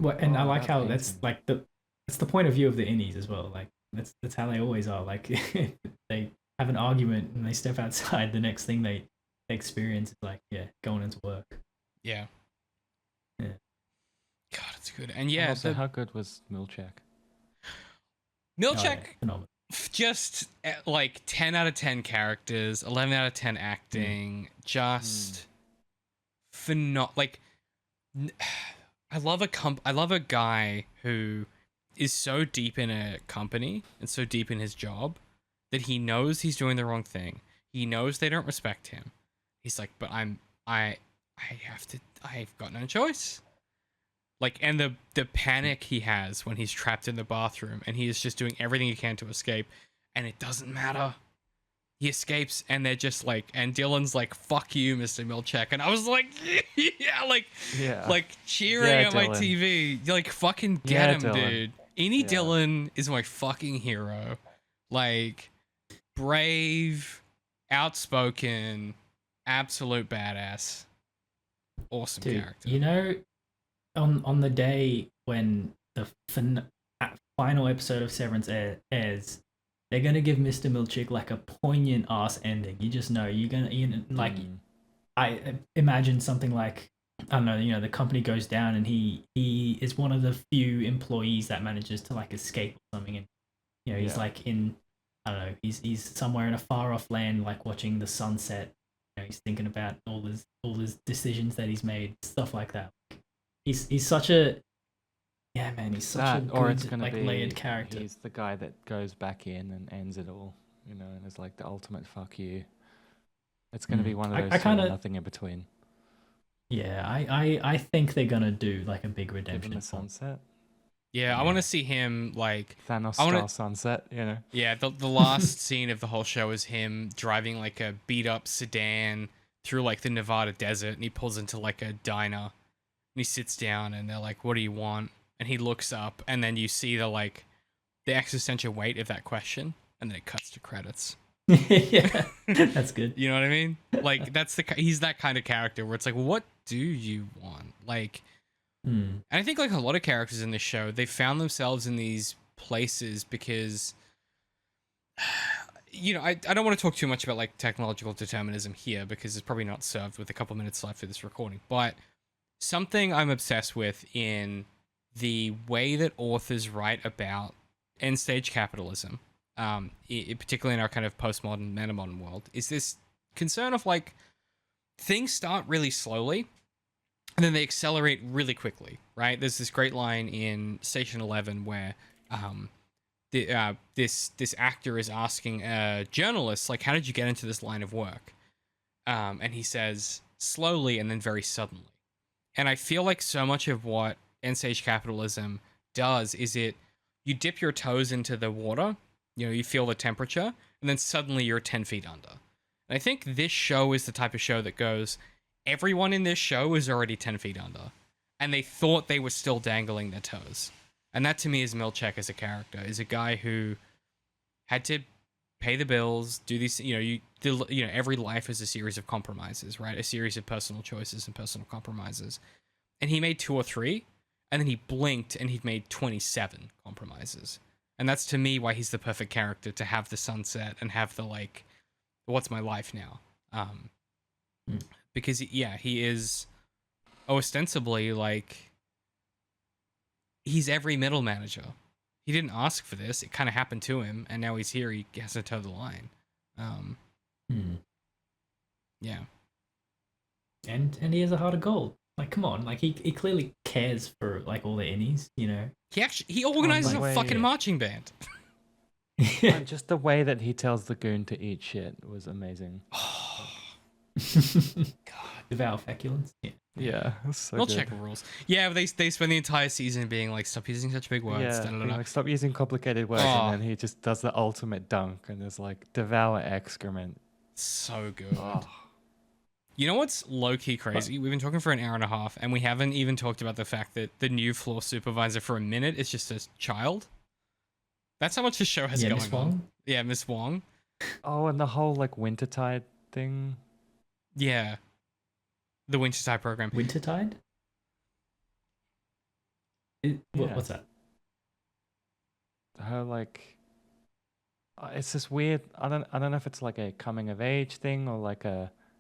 Well, and I like how that's like that's the point of view of the innies as well. Like that's how they always are. Like they have an argument and they step outside. The next thing they experience is like, going into work. Yeah. Yeah. God, it's good. And yeah, so how good was Milchek? Milchek, just like 10 out of 10 characters, 11 out of 10 acting, just like I love a guy who is so deep in a company and so deep in his job that he knows he's doing the wrong thing. He knows they don't respect him. He's like, but I've got no choice. Like, and the panic he has when he's trapped in the bathroom and he is just doing everything he can to escape, and it doesn't matter. He escapes and they're just like, and Dylan's like, fuck you, Mr. Milchek. And I was like, like cheering at my TV. Like, fucking get him, Dylan. Dude. Innie Dylan is my fucking hero. Like, brave, outspoken, absolute badass. Awesome character. On the day when the final episode of Severance airs, they're gonna give Mr. Milchick like a poignant ass ending. You just know like I imagine something like, I don't know, the company goes down and he is one of the few employees that manages to like escape or something, and he's like in, I don't know, he's somewhere in a far off land, like watching the sunset. He's thinking about all his decisions that he's made, stuff like that. He's such a he's such a good, or it's gonna like, be layered character. He's the guy that goes back in and ends it all, and is like the ultimate fuck you. It's gonna be one of those two, nothing in between. Yeah, I think they're gonna do like a big redemption. Give him a sunset. Yeah, I want to see him like Thanos style sunset. Yeah, the last scene of the whole show is him driving like a beat up sedan through like the Nevada desert, and he pulls into like a diner, and he sits down, and they're like, "What do you want?" And he looks up, and then you see the existential weight of that question, and then it cuts to credits. Yeah, that's good. You know what I mean? Like he's that kind of character where it's like, what do you want? Like, and I think like a lot of characters in this show, they found themselves in these places because, I don't want to talk too much about like technological determinism here because it's probably not served with a couple minutes left of this recording. But something I'm obsessed with in the way that authors write about end stage capitalism, particularly in our kind of postmodern, metamodern world, is this concern of like things start really slowly and then they accelerate really quickly, right? There's this great line in Station 11 where this actor is asking a journalist, like, how did you get into this line of work? And he says, slowly and then very suddenly. And I feel like so much of what end stage capitalism does is you dip your toes into the water, you feel the temperature, and then suddenly you're 10 feet under. And I think this show is the type of show that goes, everyone in this show is already 10 feet under. And they thought they were still dangling their toes. And that to me is Milchick as a character, is a guy who had to pay the bills, do these, every life is a series of compromises, right? A series of personal choices and personal compromises. And he made 2 or 3, and then he blinked and he'd made 27 compromises. And that's to me why he's the perfect character to have the sunset and have the like, what's my life now? Because he is ostensibly like, he's every middle manager. He didn't ask for this. It kind of happened to him, and now he's here. He has to toe the line. Yeah. And he has a heart of gold. Like, come on, like he clearly cares for like all the innies, He organizes a fucking marching band. And just the way that he tells the goon to eat shit was amazing. God, devour feculence. Yeah, so Milchick rules. Yeah, they spend the entire season being like, stop using such big words. Yeah, like, stop using complicated words, and then he just does the ultimate dunk, and there's like devour excrement. So good. You know what's low-key crazy? We've been talking for an hour and a half, and we haven't even talked about the fact that the new floor supervisor for a minute is just a child. That's how much the show has going on. Yeah, Miss Wong. Oh, and the whole like Wintertide thing. Yeah. The Wintertide program. Wintertide? What's that? Her like, it's this weird. I don't know if it's like a coming of age thing or like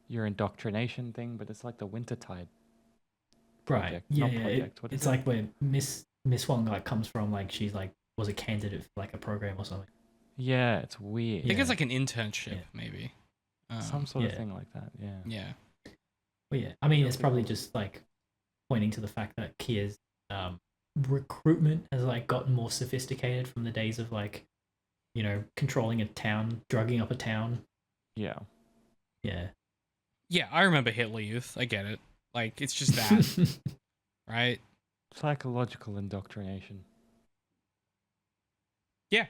your indoctrination thing, but it's like the Wintertide project. Right. It's like where Miss Wong like comes from, like she's like was a candidate for like a program or something. Yeah, it's weird. I think it's like an internship, maybe. Some sort of thing like that. Yeah. Yeah. Well, yeah. I mean, it's probably just like pointing to the fact that Kia's recruitment has like gotten more sophisticated from the days of like, controlling a town, drugging up a town. Yeah. Yeah. Yeah, I remember Hitler Youth. I get it. Like, it's just that. Right? Psychological indoctrination. Yeah.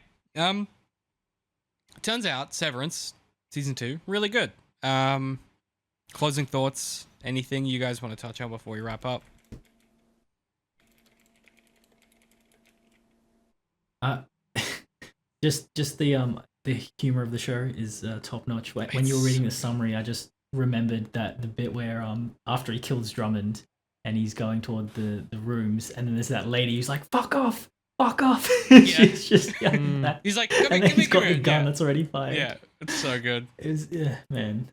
Turns out Severance season 2 really good. Closing thoughts, anything you guys want to touch on before we wrap up? Just the humor of the show is top notch. When you were reading the summary, I just remembered that the bit where after he kills Drummond and he's going toward the rooms, and then there's that lady who's like, fuck off, fuck off. Yeah. She's just yelling that. He's like, come And here, then he's got the gun yeah. that's already fired. Yeah, it's so good. Yeah, man.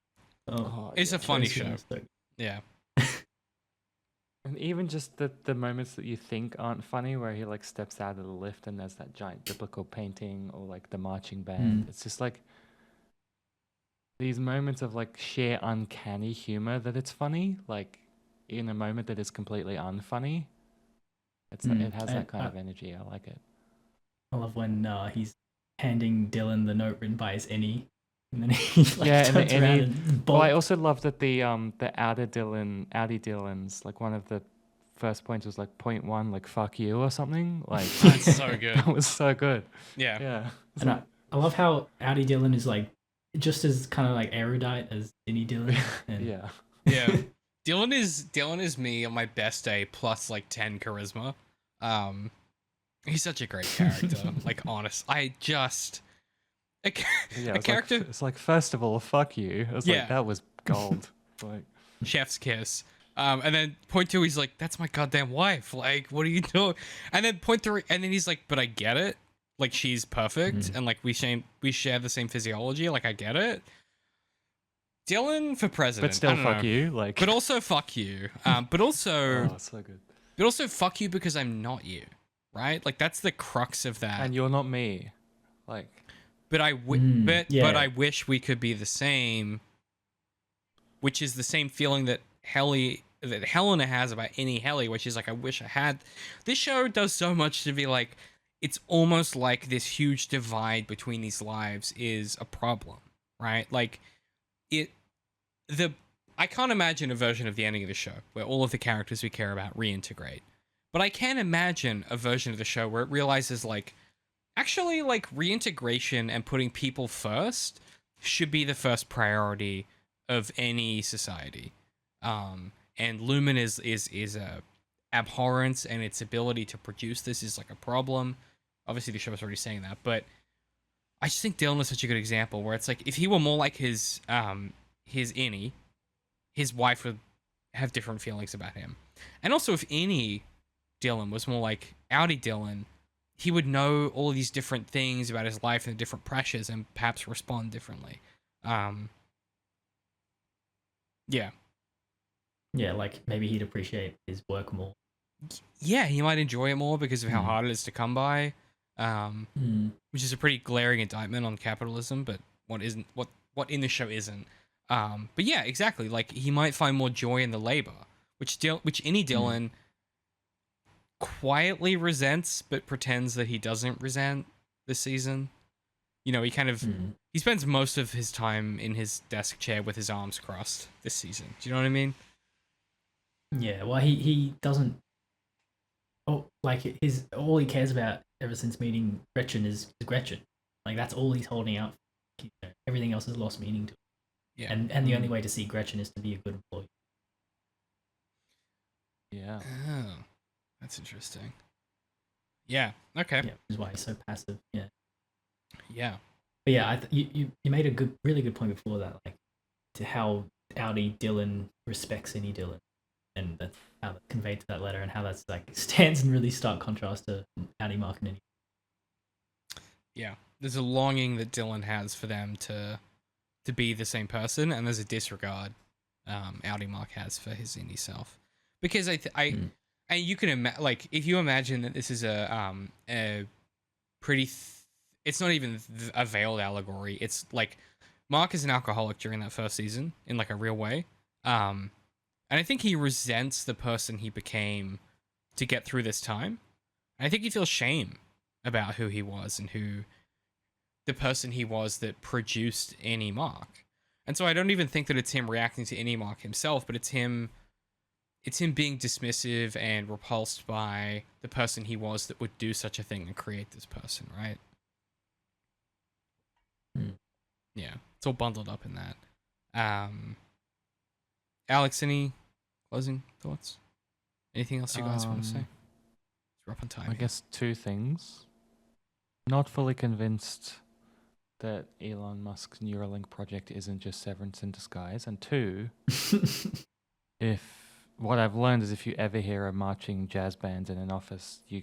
It's a funny Tracy show. was so- Yeah. And even just the moments that you think aren't funny, where he like steps out of the lift and there's that giant biblical painting, or like the marching band. It's just like these moments of like sheer uncanny humor that it's funny, like in a moment that is completely unfunny. It has that kind of energy. I like it. I love when he's handing Dylan the note written by his innie, and then he like Yeah, and the turns around innie- and Well, I bolts. also love that the outer Dylans, like one of the first points was like point one, like fuck you or something. Like That's so good. that was so good. Yeah. Yeah. And I love how Audi Dylan is like just as kind of like erudite as Innie Dylan. And Yeah. Yeah. Dylan is me on my best day plus like 10 charisma. He's such a great character. Like honest. I just a Yeah, character it's like first of all, fuck you. I was Yeah. like, that was gold. Like, chef's kiss. And then point two, he's like, that's my goddamn wife. Like, what are you doing? And then point three, and then he's like, but I get it. Like, she's perfect, and like we share the same physiology. Like, I get it. Dylan for president, but still, I don't fuck know. you. Like, But also fuck you. But also, oh, so good. but also fuck you because I'm not you, right? Like that's the crux of that. And you're not me. Like, But yeah. but I wish we could be the same, which is the same feeling that Helena has about any Helly, which is like, I wish I had. This show does so much to be like, it's almost like this huge divide between these lives is a problem, right? Like I can't imagine a version of the ending of the show where all of the characters we care about reintegrate, but I can imagine a version of the show where it realizes like, actually, like reintegration and putting people first should be the first priority of any society. And Lumen is a abhorrence, and its ability to produce this is like a problem. Obviously, the show is already saying that, but I just think Dylan is such a good example where it's like if he were more like his innie, his wife would have different feelings about him. And also, if innie Dylan was more like outie Dylan, he would know all of these different things about his life and the different pressures and perhaps respond differently. Yeah. Yeah, like maybe he'd appreciate his work more. Yeah, he might enjoy it more because of how hard it is to come by, which is a pretty glaring indictment on capitalism, but what in the show isn't. But yeah, exactly. Like he might find more joy in the labor, which innie Dylan quietly resents, but pretends that he doesn't resent this season. You know, he kind of he spends most of his time in his desk chair with his arms crossed this season. Do you know what I mean? Yeah, well, he doesn't. Oh, like all he cares about ever since meeting Gretchen is Gretchen. Like that's all he's holding out. Everything else has lost meaning to him. Yeah. And the only way to see Gretchen is to be a good employee. yeah. Oh, that's interesting. Yeah. Okay. Yeah, which is why he's so passive. Yeah. Yeah. But yeah, you made a really good point before that, like to how Audi Dylan respects Innie Dylan, and that's how that's conveyed to that letter, and how that's like stands in really stark contrast to Audi Mark and Innie. Yeah. There's a longing that Dylan has for them to be the same person, and there's a disregard Audi Mark has for his indie self. Because and you can like if you imagine that this is a pretty it's not even a veiled allegory. It's like Mark is an alcoholic during that first season in like a real way. And I think he resents the person he became to get through this time. And I think he feels shame about who he was and who the person he was that produced Annie Mark. And so I don't even think that it's him reacting to Annie Mark himself, but it's him being dismissive and repulsed by the person he was that would do such a thing and create this person, right? Yeah, it's all bundled up in that. Alex, any closing thoughts? Anything else you guys want to say? We're up on time. I guess two things. Not fully convinced that Elon Musk's Neuralink project isn't just Severance in disguise. And two, if what I've learned is if you ever hear a marching jazz band in an office, you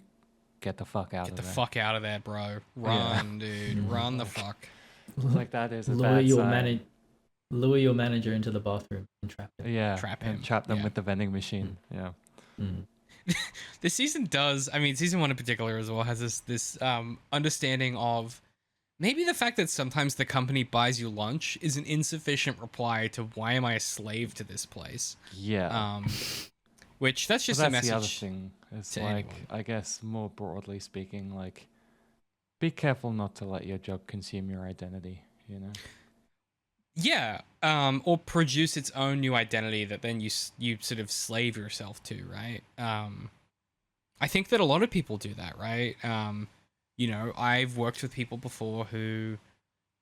get the fuck out Get of the there. fuck out of there, bro. Run, dude. Run the fuck. Like that is a lure bad your sign. lure your manager into the bathroom and trap him. Yeah, Trap and him. trap them Yeah. with the vending machine. Yeah. Mm. The season does, I mean, season 1 in particular as well has this understanding of maybe the fact that sometimes the company buys you lunch is an insufficient reply to why am I a slave to this place? Yeah. Which that's just Well, a that's message. the other thing. It's to like, anyone. I guess more broadly speaking, like, be careful not to let your job consume your identity, you know? Yeah, or produce its own new identity that then you sort of slave yourself to, right? I think that a lot of people do that, right? You know, I've worked with people before who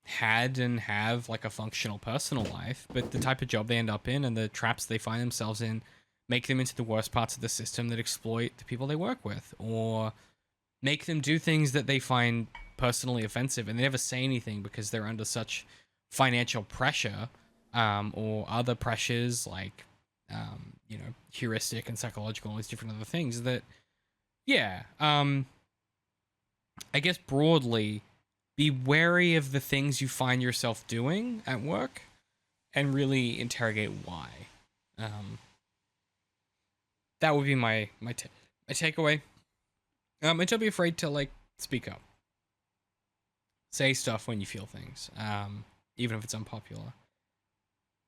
had and have like a functional personal life, but the type of job they end up in and the traps they find themselves in make them into the worst parts of the system that exploit the people they work with, or make them do things that they find personally offensive, and they never say anything because they're under such financial pressure, or other pressures like, you know, heuristic and psychological, and all these different other things that, yeah, I guess broadly, be wary of the things you find yourself doing at work, and really interrogate why. That would be my takeaway. And don't be afraid to like speak up. Say stuff when you feel things, even if it's unpopular.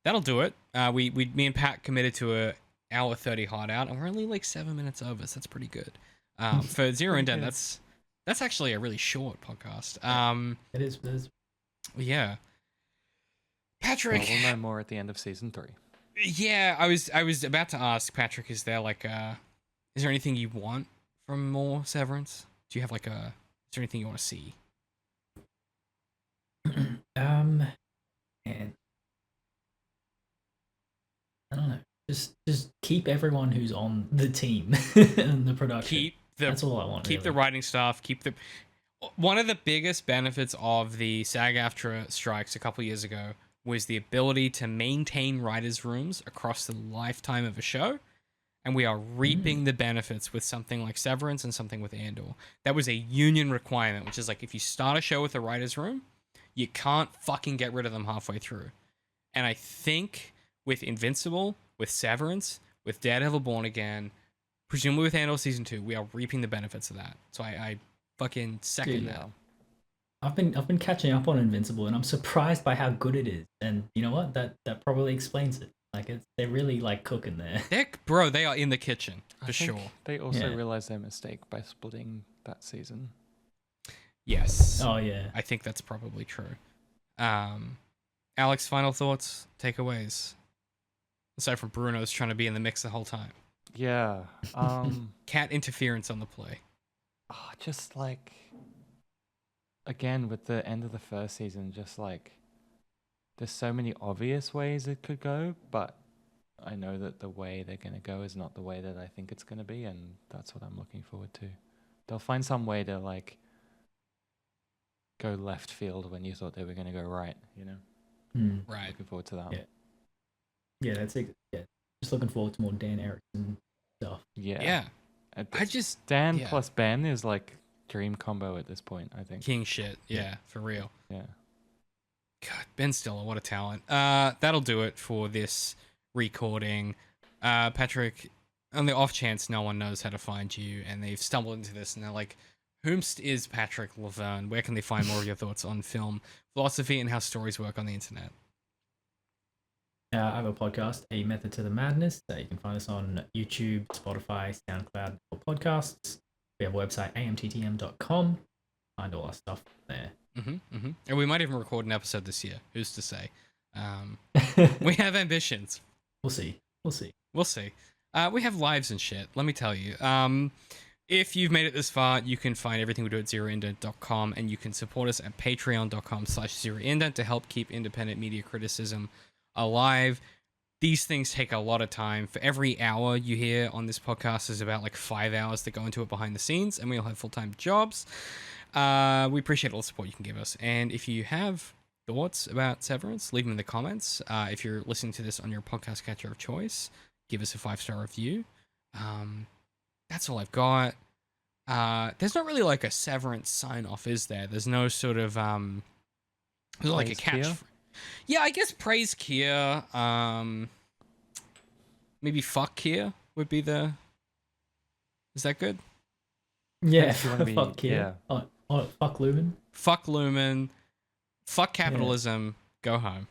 That'll do it. Me and Pat committed to a hour 30 hard out, and we're only like 7 minutes over, so that's pretty good. For Zero Indent, that's actually a really short podcast. It is. Yeah. Patrick. Well, we'll know more at the end of season 3. Yeah, I was about to ask Patrick, is there anything you want from more Severance? Do you have is there anything you want to see? Man, I don't know. Just keep everyone who's on the team and the production. That's all I want. Keep the writing staff. One of the biggest benefits of the SAG-AFTRA strikes a couple years ago was the ability to maintain writers' rooms across the lifetime of a show, and we are reaping the benefits with something like Severance and something with Andor. That was a union requirement, which is like if you start a show with a writer's room, you can't fucking get rid of them halfway through. And I think with Invincible, with Severance, with Daredevil Born Again, presumably with Andor Season 2, we are reaping the benefits of that. So I fucking second that. I've been catching up on Invincible, and I'm surprised by how good it is. And you know what? That probably explains it. Like they're really like cooking there. They are in the kitchen for sure. They also realized their mistake by splitting that season. Yes. Oh yeah. I think that's probably true. Alex, final thoughts, takeaways. Aside from Bruno's trying to be in the mix the whole time. Yeah. Cat interference on the play. Just like, again, with the end of the first season, just like, there's so many obvious ways it could go, but I know that the way they're going to go is not the way that I think it's going to be, and that's what I'm looking forward to. They'll find some way to, like, go left field when you thought they were going to go right, you know? Right. Looking forward to that. Yeah, that's it. Yeah. Just looking forward to more Dan Erickson stuff. Yeah. Dan plus Ben is like dream combo at this point, I think. King shit. Yeah, for real. Yeah. God, Ben Stiller, what a talent. That'll do it for this recording. Patrick, on the off chance no one knows how to find you and they've stumbled into this and they're like, whomst is Patrick Laverne? Where can they find more of your thoughts on film, philosophy, and how stories work on the internet? I have a podcast, A Method to the Madness. You can find us on YouTube, Spotify, SoundCloud, or podcasts. We have a website, amttm.com. Find all our stuff there. And we might even record an episode this year. Who's to say? We have ambitions. We'll see. We have lives and shit, let me tell you. If you've made it this far, you can find everything we do at ZeroIndent.com, and you can support us at patreon.com/ZeroIndent to help keep independent media criticism alive. These things take a lot of time. For every hour you hear on this podcast is about like 5 hours that go into it behind the scenes, and we all have full-time jobs. We appreciate all the support you can give us. And if you have thoughts about Severance, leave them in the comments. If you're listening to this on your podcast catcher of choice, give us a 5-star review. That's all I've got. there's not really like a Severance sign off, is there? There's no sort of there's like a Praise catch. Kia? Yeah, I guess praise Kia. Maybe fuck Kia would be the. Is that good? Yeah, If you wanna be- fuck yeah. Oh, fuck Lumen. Fuck Lumen. Fuck capitalism. Go home.